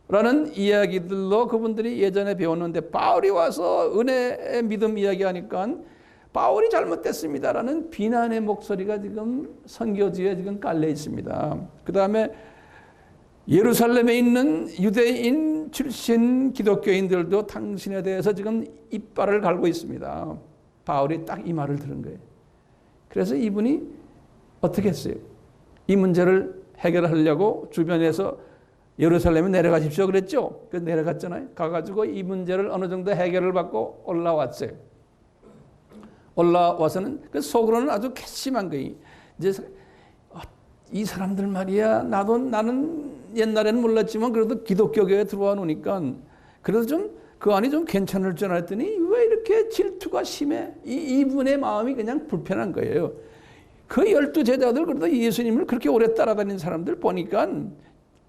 [SPEAKER 1] 라는 이야기들로 그분들이 예전에 배웠는데 바울이 와서 은혜의 믿음 이야기하니까 바울이 잘못됐습니다라는 비난의 목소리가 지금 선교지에 지금 깔려 있습니다. 그 다음에 예루살렘에 있는 유대인 출신 기독교인들도 당신에 대해서 지금 이빨을 갈고 있습니다. 바울이 딱 이 말을 들은 거예요. 그래서 이분이 어떻게 했어요? 이 문제를 해결하려고 주변에서 예루살렘에 내려가십시오 그랬죠? 그래서 내려갔잖아요. 가가지고 이 문제를 어느 정도 해결을 받고 올라왔어요. 올라와서는 그 속으로는 아주 괘씸한 거예요. 이제 이 사람들 말이야. 나는 옛날에는 몰랐지만 그래도 기독교 교회에 들어와 놓으니까 그래도 좀 그 안이 좀 괜찮을 줄 알았더니 왜 이렇게 질투가 심해? 이분의 마음이 그냥 불편한 거예요. 그 12 제자들 그래도 예수님을 그렇게 오래 따라다닌 사람들 보니까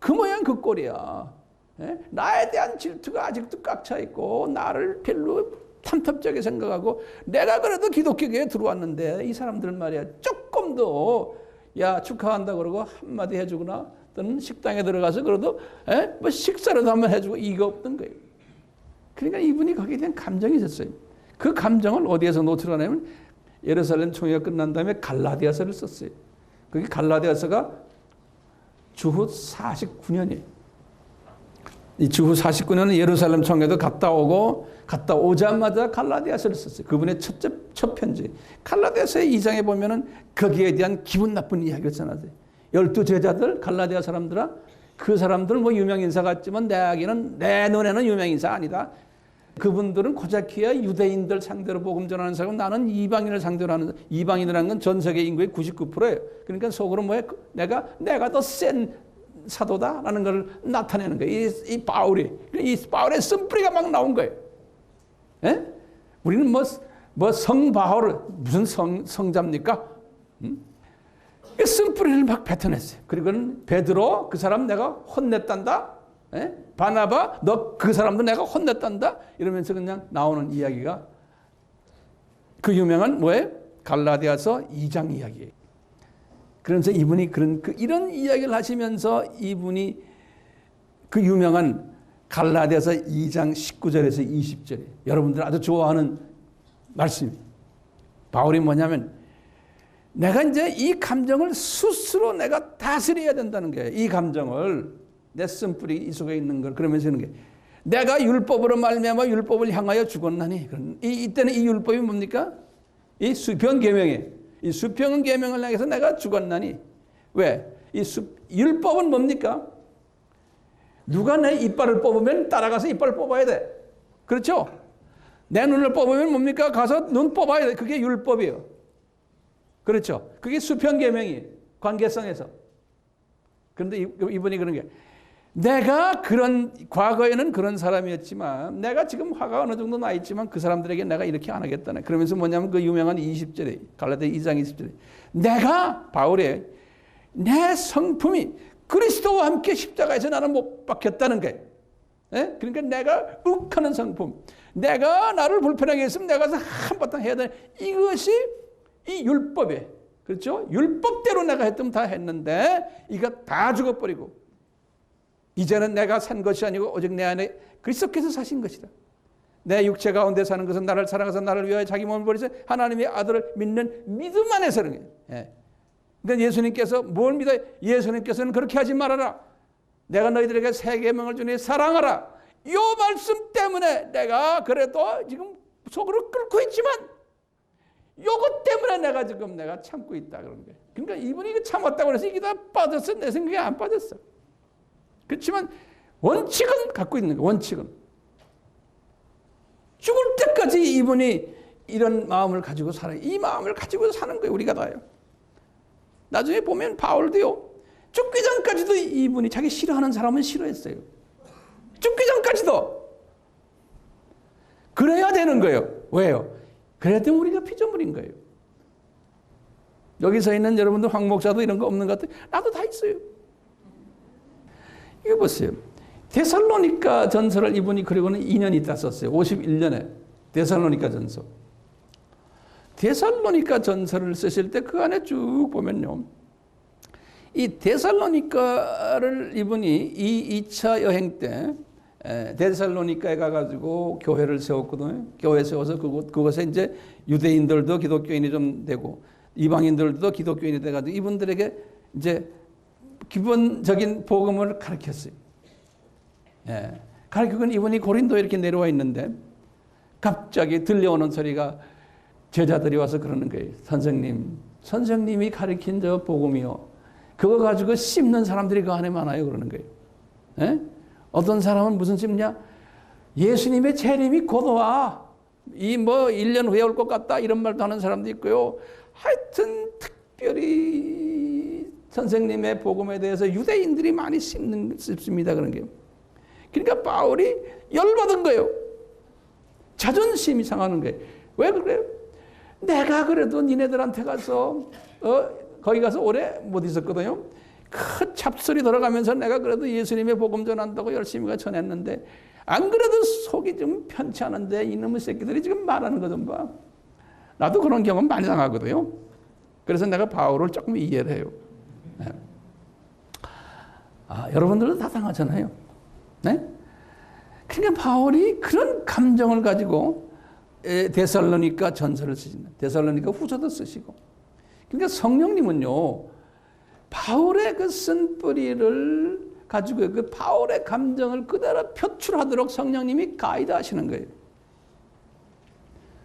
[SPEAKER 1] 그 모양 그 꼴이야. 나에 대한 질투가 아직도 꽉 차 있고 나를 별로 탐탁하게 생각하고 내가 그래도 기독교계에 들어왔는데 이 사람들 말이야 조금 더 야 축하한다 그러고 한마디 해주거나 또는 식당에 들어가서 그래도 뭐 식사라도 한번 해주고 이거 없던 거예요. 그러니까 이분이 거기에 대한 감정이 있었어요. 그 감정을 어디에서 노출하냐면 예루살렘 총회가 끝난 다음에 갈라디아서를 썼어요. 그게 갈라디아서가 주후 49년이에요. 이 주후 49년은 예루살렘 총회도 갔다 오자마자 갈라디아서를 썼어요. 그분의 첫 편지. 갈라디아서의 2장에 보면은 거기에 대한 기분 나쁜 이야기를 전하세요. 12 제자들, 갈라디아 사람들아, 그 사람들 뭐 유명인사 같지만 내 눈에는 유명인사 아니다. 그분들은 고작해야 유대인들 상대로 복음 전하는 사람, 나는 이방인을 상대로 하는, 이방인이라는 건 전 세계 인구의 99%예요. 그러니까 속으로 뭐야? 내가 더 센 사도다라는 걸 나타내는 거예요. 이 바울의 쓴뿌리가 막 나온 거예요. 예? 우리는 뭐 성바울, 무슨 성자입니까? 쓴뿌리를 막 뱉어냈어요. 그리고는 베드로, 그 사람 내가 혼냈단다. 예? 바나바, 너 그 사람도 내가 혼냈단다. 이러면서 그냥 나오는 이야기가 그 유명한 뭐예요? 갈라디아서 2장 이야기예요. 그러면서 이분이 이런 이야기를 하시면서 이분이 그 유명한 갈라디아서 2장 19절에서 20절에 여러분들 아주 좋아하는 말씀이에요. 바울이 뭐냐면 내가 이제 이 감정을 스스로 내가 다스려야 된다는 거예요. 이 감정을 내 쓴뿌리 이 속에 있는 걸 그러면서 하는 게 내가 율법으로 말미암아 율법을 향하여 죽었나니 이때는 이 율법이 뭡니까? 이 수평 계명이에요. 이 수평 계명을 향해서 내가 죽었나니 왜? 율법은 뭡니까? 누가 내 이빨을 뽑으면 따라가서 이빨을 뽑아야 돼. 그렇죠? 내 눈을 뽑으면 뭡니까? 가서 눈 뽑아야 돼. 그게 율법이에요. 그렇죠? 그게 수평 계명이에요. 관계성에서. 그런데 이분이 그런 게 내가 과거에는 그런 사람이었지만 내가 지금 화가 어느 정도 나 있지만 그 사람들에게 내가 이렇게 안 하겠다네. 그러면서 뭐냐면 그 유명한 20절에 갈라디아 2장 20절에 내가 바울의 내 성품이 그리스도와 함께 십자가에서 나는 못 박혔다는 거예요. 예? 그러니까 내가 욱하는 성품, 내가 나를 불편하게 했으면 내가 가서 한바탕 해야 되는 이것이 이 율법이에요. 그렇죠? 율법대로 내가 했으면 다 했는데 이거 다 죽어버리고 이제는 내가 산 것이 아니고 오직 내 안에 그리스도께서 사신 것이다. 내 육체 가운데 사는 것은 나를 사랑하사 나를 위하여 자기 몸을 버리사 하나님의 아들을 믿는 믿음 안에 사는 거예요. 예. 그러니까 예수님께서 뭘 믿어요? 예수님께서는 그렇게 하지 말아라. 내가 너희들에게 새 계명을 주니 사랑하라. 이 말씀 때문에 내가 그래도 지금 속으로 끓고 있지만 이것 때문에 내가 지금 내가 참고 있다 그런 거예요. 그러니까 이분이 이거 참았다고 해서 이게 다 빠졌어? 내 생각에 안 빠졌어. 그렇지만 원칙은 갖고 있는 거예요. 원칙은. 죽을 때까지 이분이 이런 마음을 가지고 살아요. 이 마음을 가지고 사는 거예요. 우리가 다요. 나중에 보면 바울도요. 죽기 전까지도 이분이 자기 싫어하는 사람은 싫어했어요. 죽기 전까지도. 그래야 되는 거예요. 왜요? 그래야 되면 우리가 피조물인 거예요. 여기 서 있는 여러분들 황 목사도 이런 거 없는 것 같아요. 나도 다 있어요. 이거 보세요. 데살로니가 전서를 이분이 그리고는 2년 있다 썼어요. 51년에 데살로니가 전서. 데살로니가 전서를 쓰실 때 그 안에 쭉 보면요. 이 데살로니가를 이분이 2차 여행 때 데살로니가에 가가지고 교회를 세웠거든요. 교회 세워서 그곳에 이제 유대인들도 기독교인이 좀 되고 이방인들도 기독교인이 돼가지고 이분들에게 이제 기본적인 복음을 가르쳤어요. 예. 가르치고는 이분이 고린도에 이렇게 내려와 있는데 갑자기 들려오는 소리가 제자들이 와서 그러는 거예요. 선생님이 가르친 저 복음이요. 그거 가지고 씹는 사람들이 그 안에 많아요. 그러는 거예요. 예? 어떤 사람은 무슨 씹냐? 예수님의 재림이 곧 와. 이 뭐 1년 후에 올 것 같다. 이런 말도 하는 사람도 있고요. 하여튼 특별히 선생님의 복음에 대해서 유대인들이 많이 씹습니다. 그런 게. 그러니까 바울이 열받은 거예요. 자존심이 상하는 거예요. 왜 그래요? 내가 그래도 니네들한테 가서 거기 가서 오래 못 있었거든요. 큰 잡소리 돌아가면서 내가 그래도 예수님의 복음 전한다고 열심히 전했는데 안 그래도 속이 좀 편치 않은데 이놈의 새끼들이 지금 말하는 거 좀 봐. 나도 그런 경험 많이 당하거든요. 그래서 내가 바울을 조금 이해를 해요. 네. 여러분들도 다 당하잖아요. 네? 그러니까 바울이 그런 감정을 가지고 데살로니가 전서를 쓰신다. 데살로니가 후서도 쓰시고. 그러니까 성령님은요, 바울의 그 쓴뿌리를 가지고 그 바울의 감정을 그대로 표출하도록 성령님이 가이드 하시는 거예요.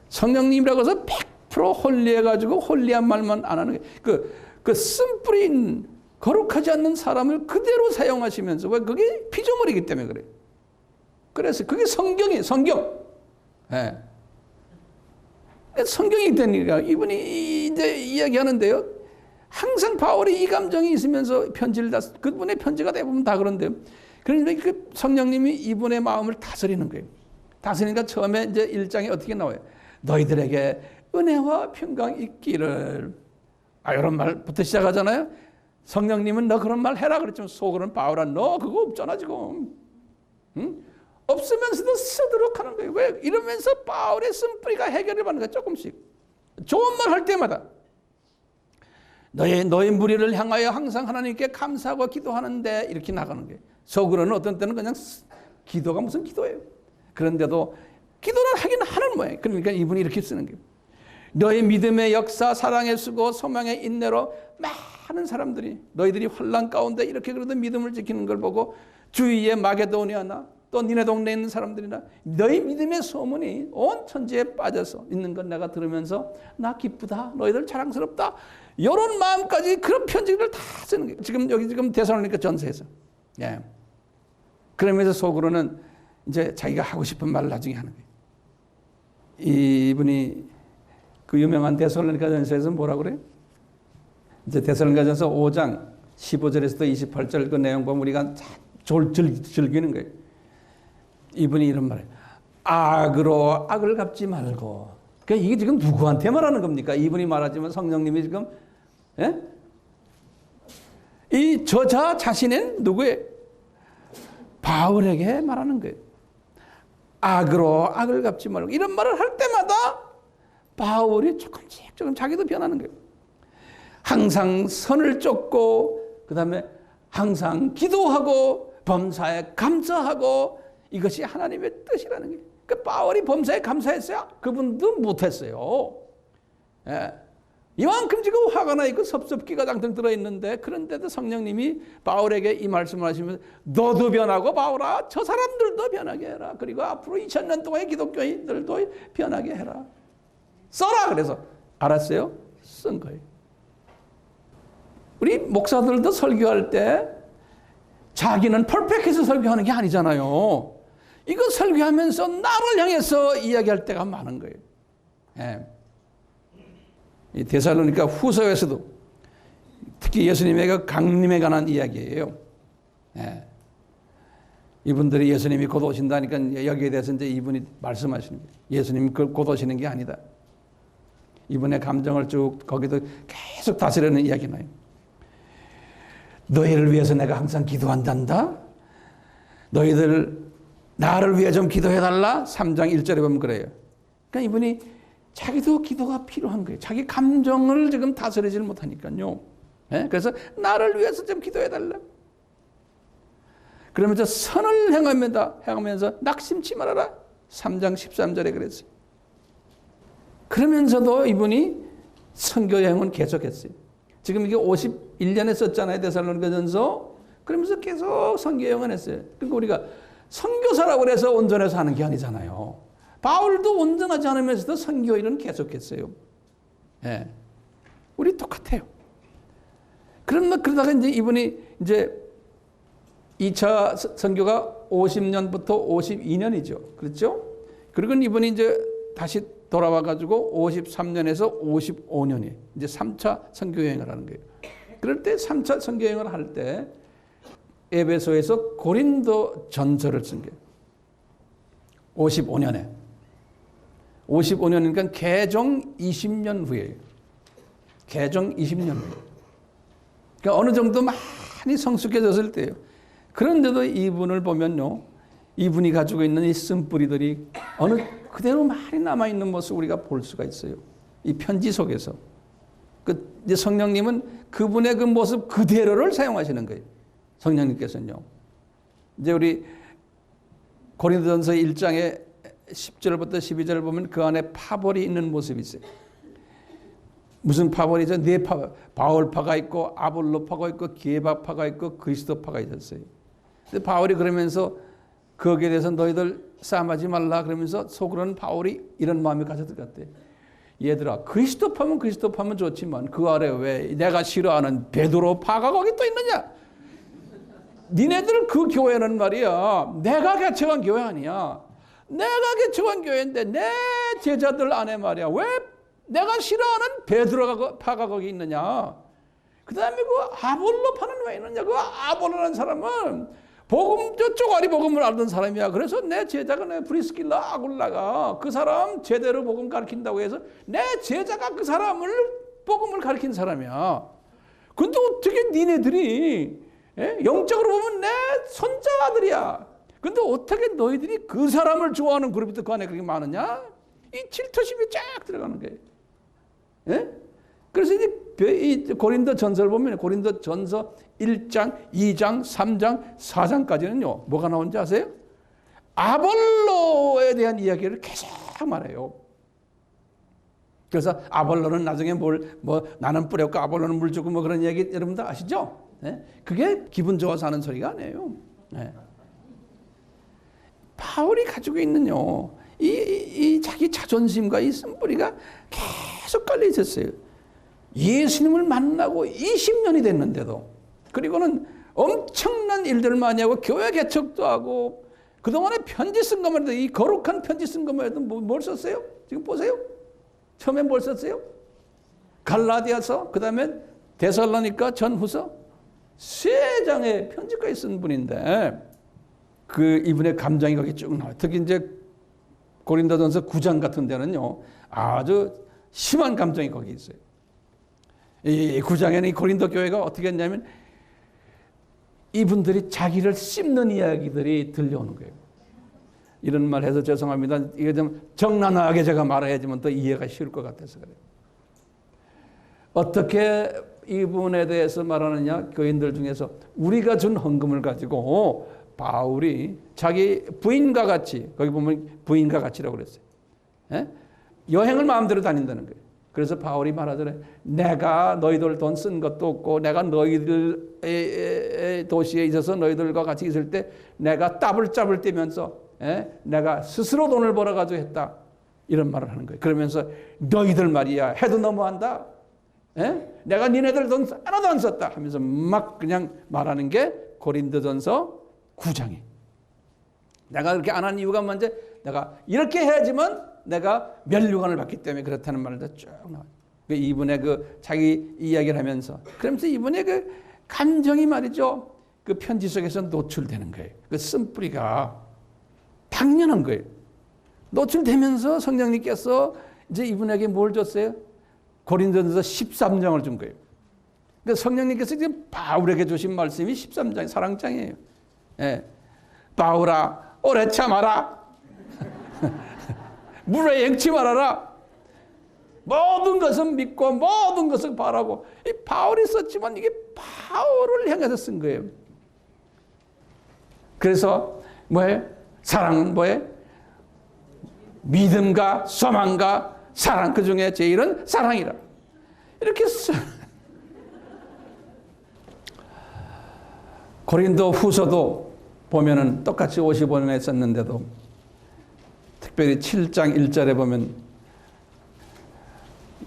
[SPEAKER 1] 성령님이라고 해서 100% 홀리해가지고 홀리한 말만 안 하는 거예요. 그 쓴뿌리인 거룩하지 않는 사람을 그대로 사용하시면서, 왜? 그게 피조물이기 때문에 그래요. 그래서 그게 성경이에요, 성경. 예. 성경이 되니까 이분이 이제 이야기하는데요. 항상 바울이 이 감정이 있으면서 편지를 그분의 편지가 대부분 다 그런데요. 그러니까 그 성령님이 이분의 마음을 다스리는 거예요. 다스리니까 처음에 이제 1장에 어떻게 나와요? 너희들에게 은혜와 평강 있기를. 이런 말부터 시작하잖아요. 성령님은 너 그런 말 해라 그랬지만 속으로는 바울아 너 그거 없잖아 지금. 응? 없으면서도 쓰도록 하는 거예요. 왜? 이러면서 바울의 쓴뿌리가 해결을 받는 거예요. 조금씩. 좋은 말 할 때마다. 너의 무리를 향하여 항상 하나님께 감사하고 기도하는데 이렇게 나가는 거예요. 속으로는 어떤 때는 그냥 기도가 무슨 기도예요. 그런데도 기도를 하긴 하는 모양이에요. 그러니까 이분이 이렇게 쓰는 거예요. 너의 믿음의 역사, 사랑의 수고, 소망의 인내로 많은 사람들이 너희들이 환난 가운데 이렇게 그래도 믿음을 지키는 걸 보고 주위에 마게도니아나 또 니네 동네에 있는 사람들이나 너희 믿음의 소문이 온 천지에 빠져서 있는 건 내가 들으면서 나 기쁘다. 너희들 자랑스럽다. 이런 마음까지 그런 편지를 다 쓰는 거예요. 지금 데살로니가 전서에서. 예. 그러면서 속으로는 이제 자기가 하고 싶은 말을 나중에 하는 거예요. 이분이 그 유명한 데살로니가 전서에서 뭐라고 그래요? 이제 데살로니가 전서 5장 15절에서도 28절 그 내용 보면 우리가 즐기는 거예요. 이분이 이런 말이에요. 악으로 악을 갚지 말고. 그러니까 이게 지금 누구한테 말하는 겁니까? 이분이 말하지만 성령님이 지금, 예? 이 저자 자신은 누구예요? 바울에게 말하는 거예요. 악으로 악을 갚지 말고. 이런 말을 할 때마다 바울이 조금씩 자기도 변하는 거예요. 항상 선을 쫓고, 그 다음에 항상 기도하고, 범사에 감사하고, 이것이 하나님의 뜻이라는 거예요. 그 바울이 범사에 감사했어요? 그분도 못했어요. 예. 이만큼 지금 화가 나 있고 섭섭기가 당장 들어있는데 그런데도 성령님이 바울에게 이 말씀을 하시면서 너도 변하고 바울아 저 사람들도 변하게 해라. 그리고 앞으로 2000년 동안의 기독교인들도 변하게 해라. 써라. 그래서 알았어요. 쓴 거예요. 우리 목사들도 설교할 때 자기는 퍼펙트해서 설교하는 게 아니잖아요. 이거 설교하면서 나를 향해서 이야기할 때가 많은 거예요. 예. 이 데살로니가 후서에서도 특히 예수님의 그 강림에 관한 이야기예요. 예. 이분들이 예수님이 곧 오신다니까 여기에 대해서 이제 이분이 말씀하시는 거예요. 예수님이 곧 오시는 게 아니다. 이분의 감정을 쭉 거기도 계속 다스리는 이야기 나요. 너희를 위해서 내가 항상 기도한단다. 너희들 나를 위해 좀 기도해달라. 3장 1절에 보면 그래요. 그러니까 이분이 자기도 기도가 필요한 거예요. 자기 감정을 지금 다스리지 못하니까요. 네? 그래서 나를 위해서 좀 기도해달라. 그러면서 선을 행하면서 낙심치 말아라. 3장 13절에 그랬어요. 그러면서도 이분이 선교 여행은 계속했어요. 지금 이게 51년에 썼잖아요. 데살로니가전서. 그러면서 계속 선교 여행을 했어요. 그러니까 우리가 선교사라고 해서 온전해서 하는 게 아니잖아요. 바울도 온전하지 않으면서도 선교 일은 계속했어요. 예. 우리 똑같아요. 그러다가 이제 이분이 이제 2차 선교가 50년부터 52년이죠. 그렇죠? 그리고 이분이 이제 다시 돌아와가지고 53년에서 55년이 이제 3차 선교여행을 하는 거예요. 그럴 때 3차 선교여행을 할 때 에베소에서 고린도 전서를 쓴 게 55년에 55년이니까 개정 20년 후에요. 개정 20년 후에. 그러니까 어느 정도 많이 성숙해졌을 때예요. 그런데도 이분을 보면요. 이분이 가지고 있는 이 쓴뿌리들이 어느 그대로 많이 남아있는 모습을 우리가 볼 수가 있어요. 이 편지 속에서. 이제 성령님은 그분의 그 모습 그대로를 사용하시는 거예요. 성령님께서는요. 이제 우리 고린도전서 1장에 10절부터 12절을 보면 그 안에 파벌이 있는 모습이 있어요. 무슨 파벌이죠? 네 바울파가 있고 아볼로파가 있고 게바파가 있고 그리스도파가 있었어요. 근데 바울이 그러면서 거기에 대해서 너희들 싸움하지 말라 그러면서 속으로는 바울이 이런 마음이 가졌을 것 같아요. 얘들아 그리스도파면 좋지만 그 아래 왜 내가 싫어하는 베드로파가 거기 또 있느냐? 니네들 그 교회는 말이야 내가 개척한 교회 아니야. 내가 개척한 교회인데 내 제자들 안에 말이야 왜 내가 싫어하는 베드로파가 거기 있느냐? 그 다음에 그 아볼로파는 왜 있느냐? 그 아볼로라는 사람은 복음, 쪼가리 복음을 알던 사람이야. 그래서 내 제자가 내 브리스길라 아굴라가 그 사람 제대로 복음 가르친다고 해서 내 제자가 그 사람을 복음을 가르친 사람이야. 근데 어떻게 니네들이 영적으로 보면 내 손자 아들이야. 근데 어떻게 너희들이 그 사람을 좋아하는 그룹이 그 안에 그렇게 많으냐? 이 질투심이 쫙 들어가는 거예요. 예? 그래서 이제 고린도 전서를 보면 고린도 전서 1장, 2장, 3장, 4장까지는요. 뭐가 나오는지 아세요? 아볼로에 대한 이야기를 계속 말해요. 그래서 아볼로는 나중에 나는 뿌렸고 아볼로는 물 주고 뭐 그런 이야기 여러분들 아시죠? 네? 그게 기분 좋아서 하는 소리가 아니에요. 네. 바울이 가지고 있는요. 이 자기 자존심과 이 쓴뿌리가 계속 깔려 있었어요. 예수님을 만나고 20년이 됐는데도 그리고는 엄청난 일들을 많이 하고 교회 개척도 하고 그동안에 편지 쓴 것만 해도 이 거룩한 편지 쓴 것만 해도 뭘 썼어요? 지금 보세요. 처음에 뭘 썼어요? 갈라디아서, 그 다음에 데살로니가 전후서 3장의 편지까지 쓴 분인데 그 이분의 감정이 거기 쭉 나와요. 특히 이제 고린도전서 9장 같은 데는요 아주 심한 감정이 거기 있어요. 이 9장에는 이 고린도 교회가 어떻게 했냐면 이분들이 자기를 씹는 이야기들이 들려오는 거예요. 이런 말 해서 죄송합니다. 이게 좀 정난하게 제가 말해야지만 더 이해가 쉬울 것 같아서 그래요. 어떻게 이분에 대해서 말하느냐? 교인들 중에서 우리가 준 헌금을 가지고 바울이 자기 부인과 같이, 거기 보면 부인과 같이라고 그랬어요. 예? 여행을 마음대로 다닌다는 거예요. 그래서 바울이 말하잖아요. 내가 너희들 돈 쓴 것도 없고 내가 너희들 도시에 있어서 너희들과 같이 있을 때 내가 따블따블 뛰면서 내가 스스로 돈을 벌어가지고 했다. 이런 말을 하는 거예요. 그러면서 너희들 말이야 해도 너무한다. 예? 내가 니네들 돈 하나도 안 썼다 하면서 막 그냥 말하는 게 고린도전서 9장에. 내가 그렇게 안 한 이유가 뭔지, 내가 이렇게 해야지만 내가 면류관을 받기 때문에 그렇다는 말도 쭉 나와요. 이분의 그 자기 이야기를 하면서, 그러면서 이분의 그 감정이 말이죠, 그 편지 속에서 노출되는 거예요. 그 쓴뿌리가 당연한 거예요. 노출되면서 성령님께서 이제 이분에게 뭘 줬어요? 고린도전서 13장을 준 거예요. 그러니까 성령님께서 지금 바울에게 주신 말씀이 13장 사랑장이에요. 예. 바울아, 오래 참아라. 물에 앵치 말아라. 모든 것은 믿고 모든 것을 바라고. 이 바울이 썼지만 이게 바울을 향해서 쓴 거예요. 그래서 뭐예요? 사랑은 뭐예요? 믿음과 소망과 사랑, 그 중에 제일은 사랑이라. 이렇게 써. 고린도 후서도 보면은 똑같이 55년에 썼는데도 특별히 7장 1절에 보면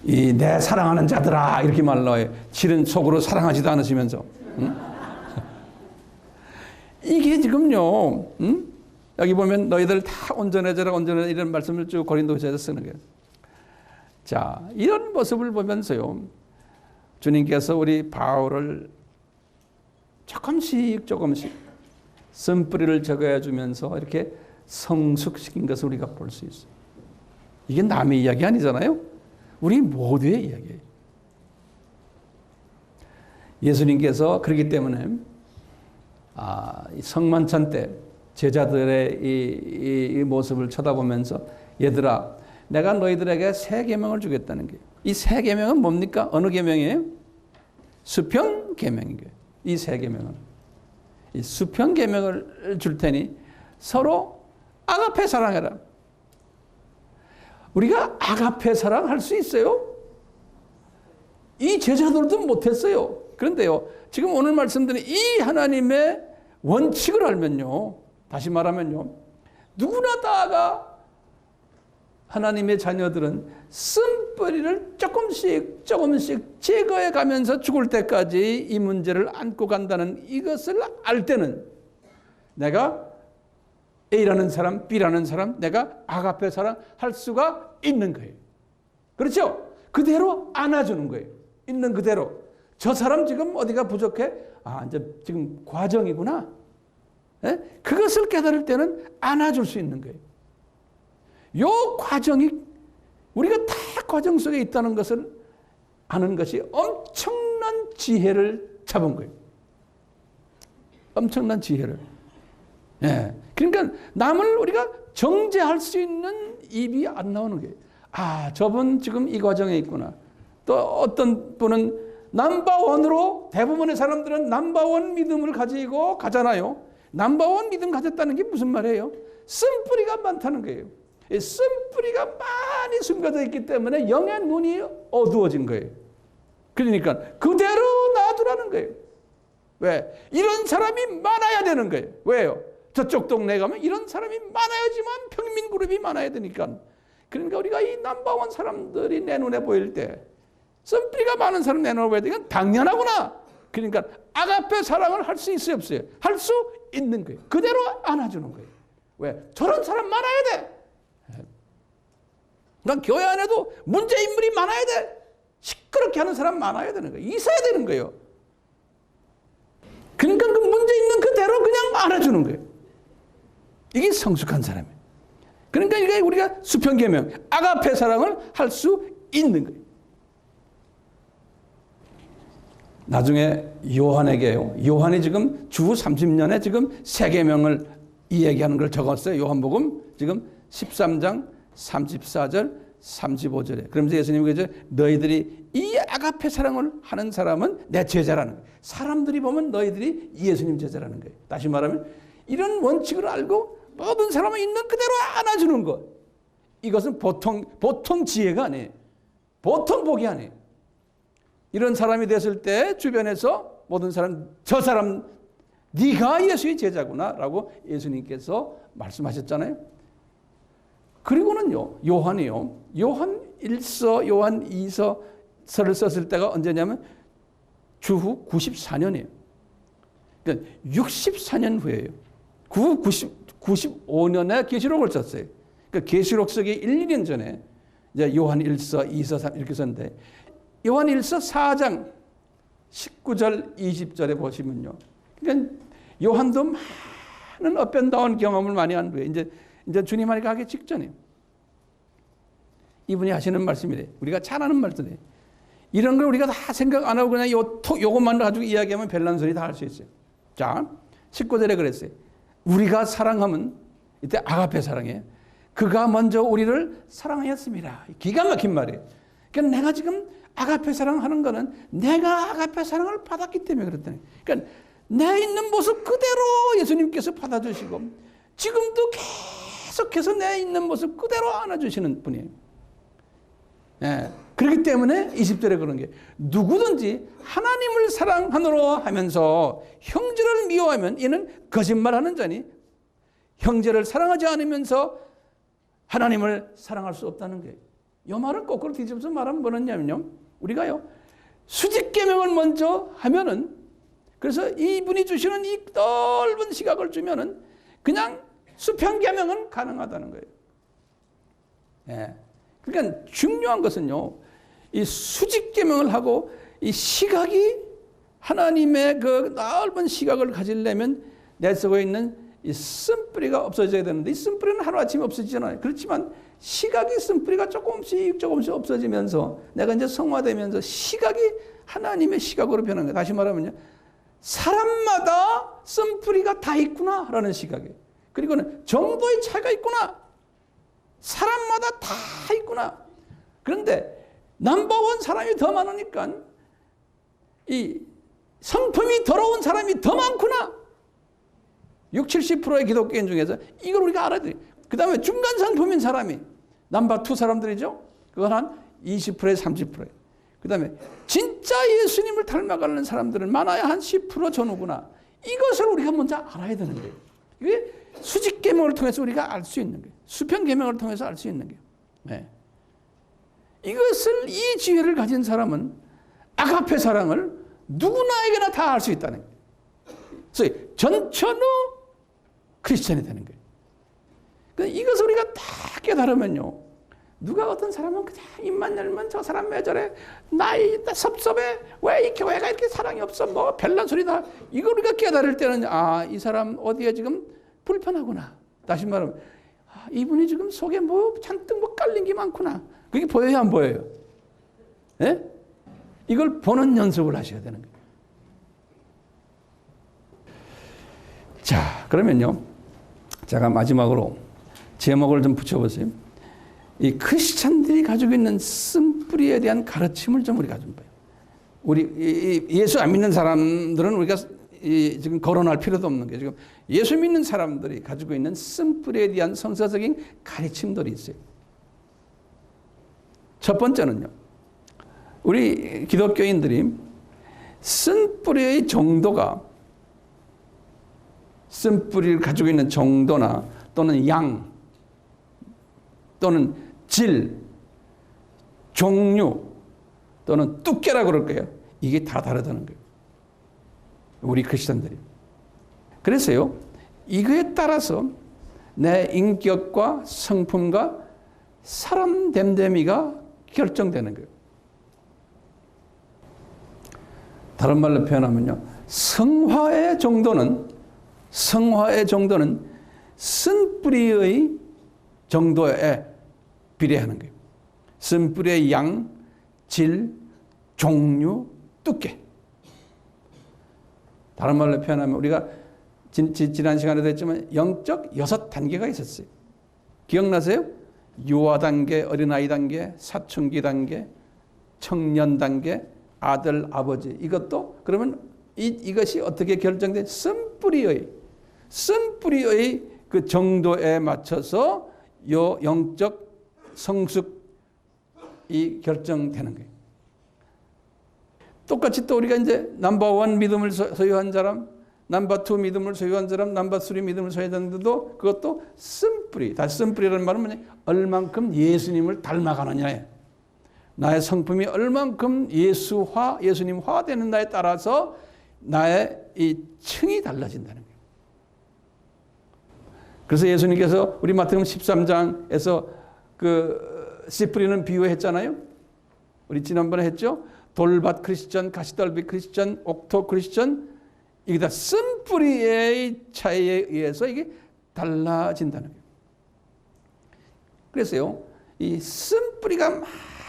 [SPEAKER 1] 이 내 사랑하는 자들아 이렇게 말로요. 실은 속으로 사랑하지도 않으시면서. 응? 이게 지금요. 응? 여기 보면 너희들 다 온전해져라 온전해져라 이런 말씀을 쭉 고린도후서에서 쓰는 거예요. 자, 이런 모습을 보면서요. 주님께서 우리 바울을 조금씩 쓴뿌리를 적어야 주면서 이렇게 성숙시킨 것을 우리가 볼 수 있어요. 이게 남의 이야기 아니잖아요. 우리 모두의 이야기예요. 예수님께서 그렇기 때문에 성만찬 때 제자들의 이 모습을 쳐다보면서 얘들아 내가 너희들에게 새 계명을 주겠다는 게, 이 새 계명은 뭡니까? 어느 계명이에요? 수평 계명인 거예요. 이 새 계명은 이 수평 계명을 줄 테니 서로 아가페 사랑해라. 우리가 아가페 사랑할 수 있어요? 이 제자들도 못했어요. 그런데요, 지금 오늘 말씀드린 이 하나님의 원칙을 알면요, 다시 말하면요, 누구나 다가 하나님의 자녀들은 쓴뿌리를 조금씩 제거해 가면서 죽을 때까지 이 문제를 안고 간다는 이것을 알 때는 내가 A라는 사람, B라는 사람, 내가 아가페 사랑 할 수가 있는 거예요. 그렇죠? 그대로 안아주는 거예요. 있는 그대로. 저 사람 지금 어디가 부족해? 이제 지금 과정이구나. 예? 그것을 깨달을 때는 안아줄 수 있는 거예요. 요 과정이 우리가 다 과정 속에 있다는 것을 아는 것이 엄청난 지혜를 잡은 거예요. 엄청난 지혜를. 예. 그러니까 남을 우리가 정죄할 수 있는 입이 안 나오는 거예요. 저분 지금 이 과정에 있구나. 또 어떤 분은 넘버원으로, 대부분의 사람들은 넘버원 믿음을 가지고 가잖아요. 넘버원 믿음 가졌다는 게 무슨 말이에요? 쓴뿌리가 많다는 거예요. 쓴뿌리가 많이 숨겨져 있기 때문에 영의 눈이 어두워진 거예요. 그러니까 그대로 놔두라는 거예요. 왜? 이런 사람이 많아야 되는 거예요. 왜요? 저쪽 동네에 가면 이런 사람이 많아야지만 평민 그룹이 많아야 되니까. 그러니까 우리가 이 넘버원 사람들이 내 눈에 보일 때 쓴뿌리가 많은 사람 내 눈에 보일 때 이건 당연하구나. 그러니까 아가페 사랑을 할 수 있어요, 없어요? 할 수 있는 거예요. 그대로 안아주는 거예요. 왜? 저런 사람 많아야 돼. 그러니까 교회 안에도 문제 인물이 많아야 돼. 시끄럽게 하는 사람 많아야 되는 거예요. 있어야 되는 거예요. 그러니까 그 문제 있는 그대로 그냥 안아주는 거예요. 이게 성숙한 사람이에요. 그러니까 이게 우리가 수평계명, 아가페 사랑을 할 수 있는 거예요. 나중에 요한에게요. 요한이 지금 주 30년에 지금 세 계명을 이야기하는 걸 적었어요. 요한복음 지금 13장 34절 35절에. 그러면서 예수님이 그러죠. 너희들이 이 아가페 사랑을 하는 사람은 내 제자라는 거예요. 사람들이 보면 너희들이 예수님 제자라는 거예요. 다시 말하면 이런 원칙을 알고 모든 사람은 있는 그대로 안아주는 것. 이것은 보통 지혜가 아니에요. 보통 복이 아니에요. 이런 사람이 됐을 때 주변에서 모든 사람, 저 사람 네가 예수의 제자구나 라고 예수님께서 말씀하셨잖아요. 그리고는요, 요한이요. 요한 1서, 요한 2서 서를 썼을 때가 언제냐면 주후 94년이에요. 그러니까 64년 후에요. 95년에 계시록을 썼어요. 그러니까 계시록 쓰기 1, 2년 전에 이제 요한 1서, 2서, 3 이렇게 썼는데 요한 1서 4장 19절, 20절에 보시면요. 그러니까 요한도 많은 업앤다운 경험을 많이 한 후에 이제 주님 안에 가기 직전이에요. 이분이 하시는 말씀이래. 우리가 잘 아는 말씀이래. 이런 걸 우리가 다 생각 안 하고 그냥 요것만 가지고 이야기하면 별난 소리 다 할 수 있어요. 자, 19절에 그랬어요. 우리가 사랑하면 이때 아가페 사랑이에요. 그가 먼저 우리를 사랑하였습니다. 기가 막힌 말이에요. 그러니까 내가 지금 아가페 사랑하는 거는 내가 아가페 사랑을 받았기 때문에 그렇다는 거예요. 그러니까 내 있는 모습 그대로 예수님께서 받아주시고 지금도 계속해서 내 있는 모습 그대로 안아주시는 분이에요. 예. 그렇기 때문에 20절에 그런 게 누구든지 하나님을 사랑하노라 하면서 형제를 미워하면 이는 거짓말하는 자니 형제를 사랑하지 않으면서 하나님을 사랑할 수 없다는 거예요. 이 말을 거꾸로 뒤집어서 말하면 뭐냐면요. 우리가요. 수직계명을 먼저 하면은 그래서 이분이 주시는 이 넓은 시각을 주면은 그냥 수평계명은 가능하다는 거예요. 예. 그러니까 중요한 것은요. 이 수직계명을 하고 이 시각이 하나님의 그 넓은 시각을 가지려면 내 속에 있는 이 쓴뿌리가 없어져야 되는데 이 쓴뿌리는 하루아침에 없어지잖아요. 그렇지만 시각이 쓴뿌리가 조금씩 없어지면서 내가 이제 성화되면서 시각이 하나님의 시각으로 변한 거예요. 다시 말하면요. 사람마다 쓴뿌리가 다 있구나라는 시각이에요. 그리고는 정도의 차이가 있구나. 사람마다 다 있구나. 그런데 넘버원 사람이 더 많으니까 이 성품이 더러운 사람이 더 많구나. 60, 70%의 기독교인 중에서 이걸 우리가 알아야 돼요. 그 다음에 중간 성품인 사람이 넘버2 사람들이죠. 그건 한 20%에 30%예요. 그 다음에 진짜 예수님을 닮아가는 사람들은 많아야 한 10% 전후구나. 이것을 우리가 먼저 알아야 되는 거예요. 이게 수직계명을 통해서 우리가 알 수 있는 거예요. 수평계명을 통해서 알 수 있는 거예요. 네. 이것을 이 지혜를 가진 사람은 아가페 사랑을 누구나에게나 다 알 수 있다는 거예요. 그래서 전천후 크리스천이 되는 거예요. 그러니까 이것을 우리가 다 깨달으면요. 누가 어떤 사람은 그냥 입만 열면 저 사람 왜 저래? 나이 섭섭해? 왜 이 교회가 이렇게 사랑이 없어? 뭐 별난 소리다. 이걸 우리가 깨달을 때는 아, 이 사람 어디에 지금 불편하구나. 다시 말하면 아, 이분이 지금 속에 뭐 잔뜩 뭐 깔린 게 많구나. 그게 보여요, 안 보여요? 예? 이걸 보는 연습을 하셔야 되는 거예요. 자, 그러면요. 제가 마지막으로 제목을 좀 붙여보세요. 이 크리스찬들이 가지고 있는 쓴뿌리에 대한 가르침을 좀 우리가 좀 봐요. 우리 예수 안 믿는 사람들은 우리가 지금 거론할 필요도 없는 게 지금 예수 믿는 사람들이 가지고 있는 쓴뿌리에 대한 성서적인 가르침들이 있어요. 첫 번째는요. 우리 기독교인들이 쓴뿌리의 정도가 쓴뿌리를 가지고 있는 정도나 또는 양 또는 질, 종류 또는 두께라고 그럴 거예요. 이게 다 다르다는 거예요. 우리 크리스천들이. 그래서요. 이거에 따라서 내 인격과 성품과 사람 됨됨이가 결정되는 거예요. 다른 말로 표현하면요. 성화의 정도는 쓴뿌리의 정도에 비례하는 거예요. 쓴뿌리의 양, 질, 종류, 두께. 다른 말로 표현하면 우리가 지난 시간에도 했지만 영적 6단계가 있었어요. 기억나세요? 유아 단계, 어린아이 단계, 사춘기 단계, 청년 단계, 아들, 아버지. 이것도 그러면 이것이 어떻게 결정돼? 쓴뿌리의 그 정도에 맞춰서 요 영적 성숙이 결정되는 거예요. 똑같이 또 우리가 이제 넘버1 믿음을 소유한 사람, 넘버2 믿음을 소유한 사람, 넘버3 믿음을 소유한 사람들도 그것도 쓴뿌리. 다시 쓴뿌리라는 말은 뭐냐? 얼만큼 예수님을 닮아가느냐예요. 나의 성품이 얼만큼 예수님화 되는가에 따라서 나의 이 층이 달라진다는 거예요. 그래서 예수님께서 우리 마태복음 13장에서 그 씨 뿌리는 비유했잖아요. 우리 지난번에 했죠. 돌밭 크리스천, 가시떨비 크리스천, 옥토 크리스천, 이게 다 쓴뿌리의 차이에 의해서 이게 달라진다는 거예요. 그래서요, 이 쓴뿌리가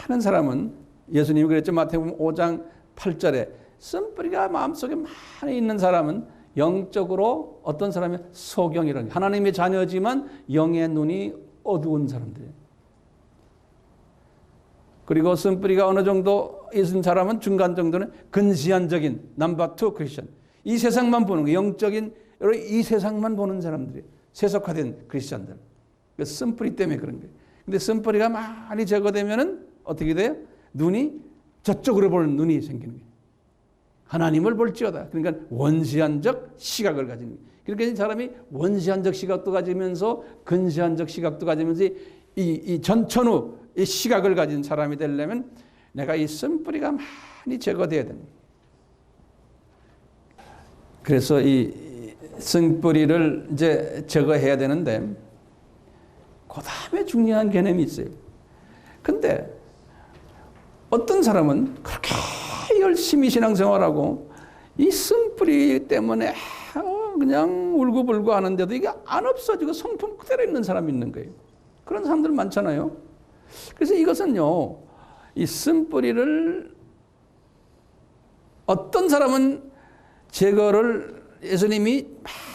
[SPEAKER 1] 많은 사람은, 예수님이 그랬죠. 마태복음 5장 8절에 쓴뿌리가 마음속에 많이 있는 사람은 영적으로 어떤 사람이 소경이라는, 하나님의 자녀지만 영의 눈이 어두운 사람들이에요. 그리고 쓴뿌리가 어느 정도 있는 사람은 중간 정도는 근시안적인 넘버 2 크리스천. 이 세상만 보는 거, 영적인 이 세상만 보는 사람들이 세속화된 크리스천들. 그 쓴뿌리 때문에 그런 거예요. 근데 쓴뿌리가 많이 제거되면은 어떻게 돼요? 눈이 저쪽으로 보는 눈이 생기는 거예요. 하나님을 볼지어다. 그러니까 원시한적 시각을 가지는 거예요. 그러니까 이 사람이 원시한적 시각도 가지면서 근시한적 시각도 가지면서 이 전천후 이 시각을 가진 사람이 되려면 내가 이 쓴뿌리가 많이 제거돼야 됩니다. 그래서 이 쓴뿌리를 이제 제거해야 되는데, 그 다음에 중요한 개념이 있어요. 근데 어떤 사람은 그렇게 열심히 신앙생활하고 이 쓴뿌리 때문에 그냥 울고불고 하는데도 이게 안 없어지고 성품 그대로 있는 사람이 있는 거예요. 그런 사람들 많잖아요. 그래서 이것은요, 이 쓴뿌리를 어떤 사람은 제거를 예수님이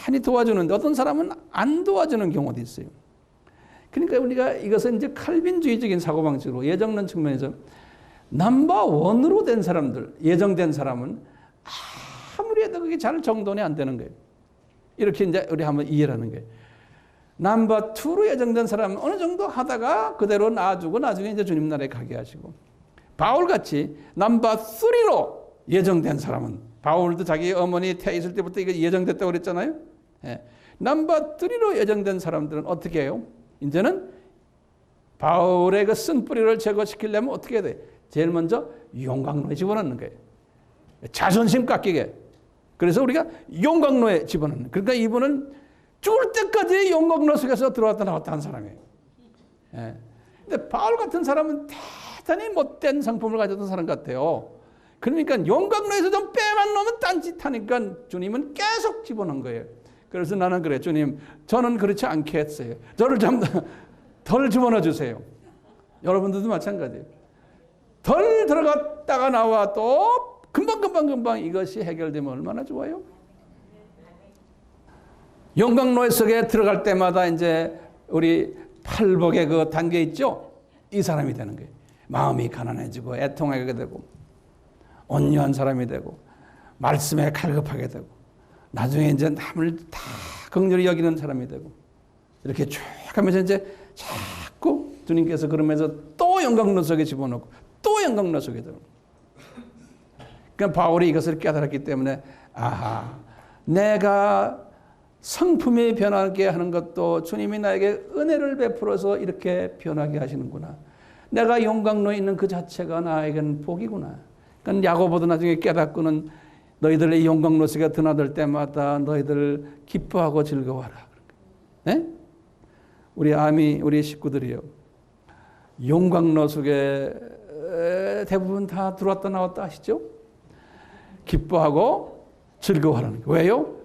[SPEAKER 1] 많이 도와주는데 어떤 사람은 안 도와주는 경우도 있어요. 그러니까 우리가 이것은 이제 칼빈주의적인 사고방식으로, 예정론 측면에서 넘버 원으로 된 사람들, 예정된 사람은 아무리 해도 그게 잘 정돈이 안 되는 거예요. 이렇게 이제 우리 한번 이해를 하는 거예요. 넘버 2로 예정된 사람은 어느 정도 하다가 그대로 놔주고 나중에 이제 주님 나라에 가게 하시고, 바울같이 넘버 3로 예정된 사람은, 바울도 자기 어머니 태에 있을 때부터 이게 예정됐다고 그랬잖아요. 예. 넘버 3로 예정된 사람들은 어떻게 해요? 이제는 바울의 그 쓴뿌리를 제거시키려면 어떻게 해야 돼? 제일 먼저 용광로에 집어넣는 거예요. 자존심 깎이게. 그래서 우리가 용광로에 집어넣는. 그러니까 이분은 죽을 때까지 용광로 속에서 들어왔다 나왔다 한 사람이에요. 예. 근데 바울 같은 사람은 대단히 못된 성품을 가졌던 사람 같아요. 그러니까 용광로에서 좀 빼만 놓으면 딴짓하니까 주님은 계속 집어넣은 거예요. 그래서 나는 그래, 주님, 저는 그렇지 않게 했어요. 저를 좀 덜 집어넣어 주세요. 여러분들도 마찬가지예요. 덜 들어갔다가 나와 또 금방 이것이 해결되면 얼마나 좋아요. 용광로 속에 들어갈 때마다 이제 우리 팔복의 그 단계 있죠? 이 사람이 되는 거예요. 마음이 가난해지고 애통하게 되고 온유한 사람이 되고 말씀에 갈급하게 되고 나중에 이제 남을 다 긍휼히 여기는 사람이 되고 이렇게 쭉 하면서 이제 자꾸 주님께서 그러면서 또 영광로 속에 집어넣고 또 영광로 속에 들어오고. 그러니까 바울이 이것을 깨달았기 때문에 아하, 내가 성품이 변하게 하는 것도 주님이 나에게 은혜를 베풀어서 이렇게 변하게 하시는구나. 내가 용광로에 있는 그 자체가 나에게는 복이구나. 그러니까 야고보도 나중에 깨닫고는 너희들의 용광로 속에 드나들 때마다 너희들 기뻐하고 즐거워하라. 네? 우리 아미, 우리 식구들이요. 용광로 속에 대부분 다 들어왔다 나왔다 하시죠? 기뻐하고 즐거워하라는 거예요. 왜요?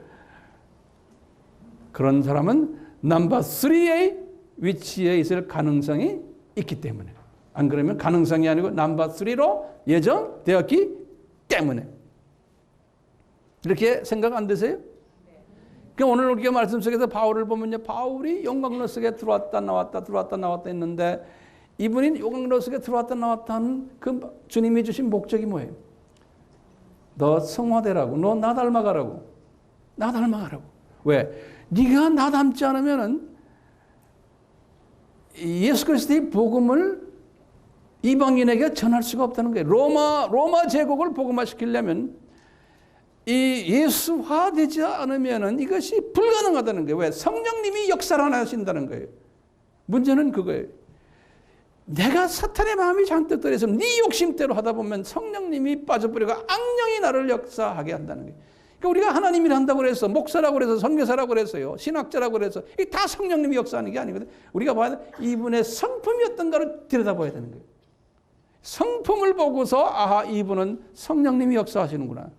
[SPEAKER 1] 그런 사람은 넘버 3의 위치에 있을 가능성이 있기 때문에. 안 그러면 가능성이 아니고 넘버 3로 예정되었기 때문에. 이렇게 생각 안 되세요? 그러니까 오늘 우리가 말씀 속에서 바울을 보면요, 바울이 용광로 속에 들어왔다 나왔다 했는데 이분이 용광로 속에 들어왔다 나왔다 하는 그 주님이 주신 목적이 뭐예요? 너 성화되라고, 너 나 닮아가라고, 나 닮아가라고. 왜? 네가 나 닮지 않으면은 예수 그리스도의 복음을 이방인에게 전할 수가 없다는 거예요. 로마 제국을 복음화시키려면 이 예수화되지 않으면은 이것이 불가능하다는 거예요. 왜? 성령님이 역사를 하신다는 거예요. 문제는 그거예요. 내가 사탄의 마음이 잔뜩 들어서 네 욕심대로 하다 보면 성령님이 빠져버리고 악령이 나를 역사하게 한다는 거예요. 그러니까 우리가 하나님이 한다고 그래서 목사라고 그래서 선교사라고 그래서요, 신학자라고 그래서 이게 다 성령님이 역사하는 게 아니거든. 우리가 봐야 돼. 이분의 성품이 어떤가를 들여다봐야 되는 거예요. 성품을 보고서 아하, 이분은 성령님이 역사하시는구나.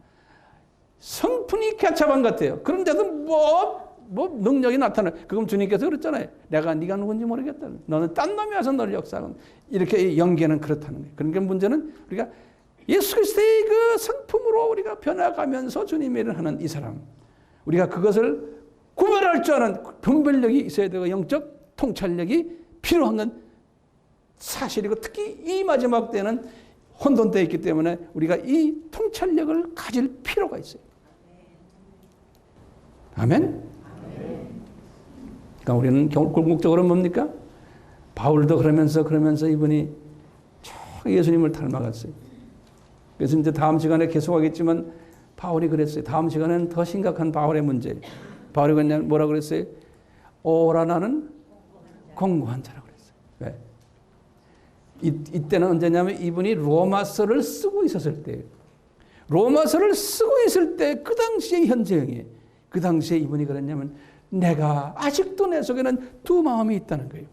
[SPEAKER 1] 성품이 개차반 같아요. 그런데도 뭐 능력이 나타나요. 그럼 주님께서 그랬잖아요. 내가 네가 누군지 모르겠다. 너는 딴 놈이 와서 너를 역사하는. 이렇게 연계는 그렇다는 거예요. 그러니까 문제는 우리가 예수 그리스도의 그 성품으로 우리가 변화가면서 주님의 일을 하는 이 사람. 우리가 그것을 구별할 줄 아는 분별력이 있어야 되고 영적 통찰력이 필요한 건 사실이고 특히 이 마지막 때는 혼돈되어 있기 때문에 우리가 이 통찰력을 가질 필요가 있어요. 아멘? 그러니까 우리는 궁극적으로 뭡니까? 바울도 그러면서 이분이 예수님을 닮아갔어요. 그래서 이제 다음 시간에 계속하겠지만 바울이 그랬어요. 다음 시간에는 더 심각한 바울의 문제예요. 바울이 그냥 뭐라고 그랬어요? 오라 나는 공고한 자라고 그랬어요. 왜? 이때는 언제냐면 이분이 로마서를 쓰고 있었을 때예요. 로마서를 쓰고 있을 때 그 당시의 현재형이에요. 그 당시에 이분이 그랬냐면 내가 아직도 내 속에는 두 마음이 있다는 거예요.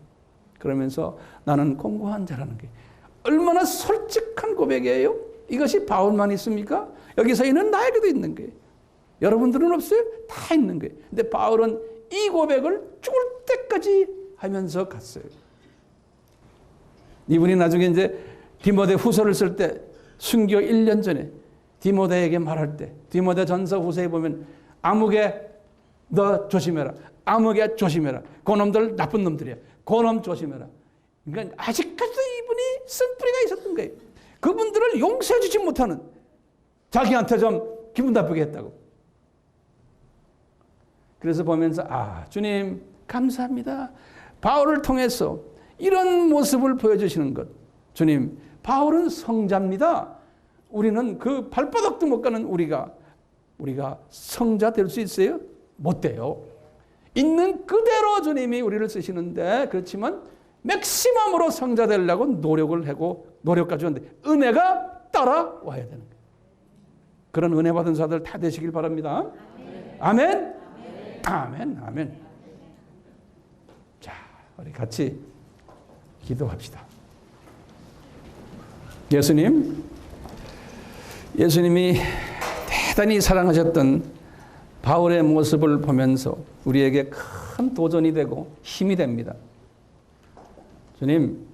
[SPEAKER 1] 그러면서 나는 공고한 자라는 거예요. 얼마나 솔직한 고백이에요? 이것이 바울만 있습니까? 여기서 있는 나에게도 있는 거예요. 여러분들은 없어요? 다 있는 거예요. 근데 바울은 이 고백을 죽을 때까지 하면서 갔어요. 이분이 나중에 이제 디모데 후서를 쓸 때 순교 1년 전에 디모데에게 말할 때 디모데 전서 후서에 보면 아무개 너 조심해라. 아무개 조심해라. 그놈들 나쁜 놈들이야. 그놈 조심해라. 그러니까 아직까지도 이분이 쓴뿌리가 있었던 거예요. 그분들을 용서해 주지 못하는 자기한테 좀 기분 나쁘게 했다고. 그래서 보면서 주님 감사합니다. 바울을 통해서 이런 모습을 보여주시는 것. 주님, 바울은 성자입니다. 우리는 그 발바닥도 못 가는 우리가 성자 될 수 있어요? 못 돼요. 있는 그대로 주님이 우리를 쓰시는데 그렇지만 맥시멈으로 성자 되려고 노력을 하고 노력까지 하는데 은혜가 따라와야 되는 거예요. 그런 은혜 받은 자들 다 되시길 바랍니다. 아멘. 아멘. 아멘. 자, 우리 같이 기도합시다. 예수님이 대단히 사랑하셨던 바울의 모습을 보면서 우리에게 큰 도전이 되고 힘이 됩니다. 주님,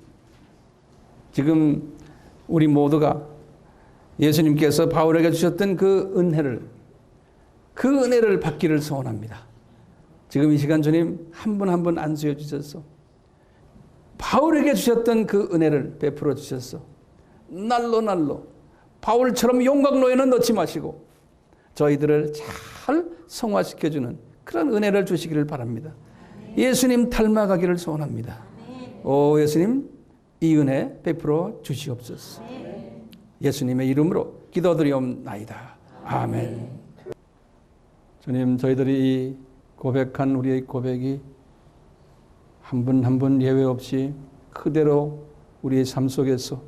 [SPEAKER 1] 지금 우리 모두가 예수님께서 바울에게 주셨던 그 은혜를 받기를 소원합니다. 지금 이 시간 주님 한 분 한 분 안수해 주셔서 바울에게 주셨던 그 은혜를 베풀어 주셔서 날로 바울처럼 용광로에는 넣지 마시고 저희들을 잘 성화시켜주는 그런 은혜를 주시기를 바랍니다. 예수님 닮아가기를 소원합니다. 오 예수님 이 은혜 베풀어 주시옵소서. 예수님의 이름으로 기도드리옵나이다. 아멘. 주님, 저희들이 고백한 우리의 고백이 한 분 한 분 예외 없이 그대로 우리의 삶 속에서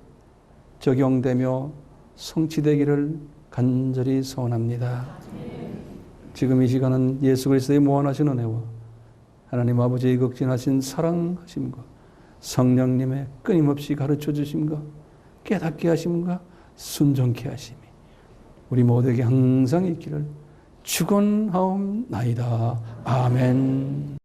[SPEAKER 1] 적용되며 성취되기를 간절히 소원합니다. 지금 이 시간은 예수 그리스도의 무한하신 은혜와 하나님 아버지의 극진하신 사랑하심과 성령님의 끊임없이 가르쳐 주심과 깨닫게 하심과 순종케 하심이 우리 모두에게 항상 있기를 축원하옵나이다. 아멘.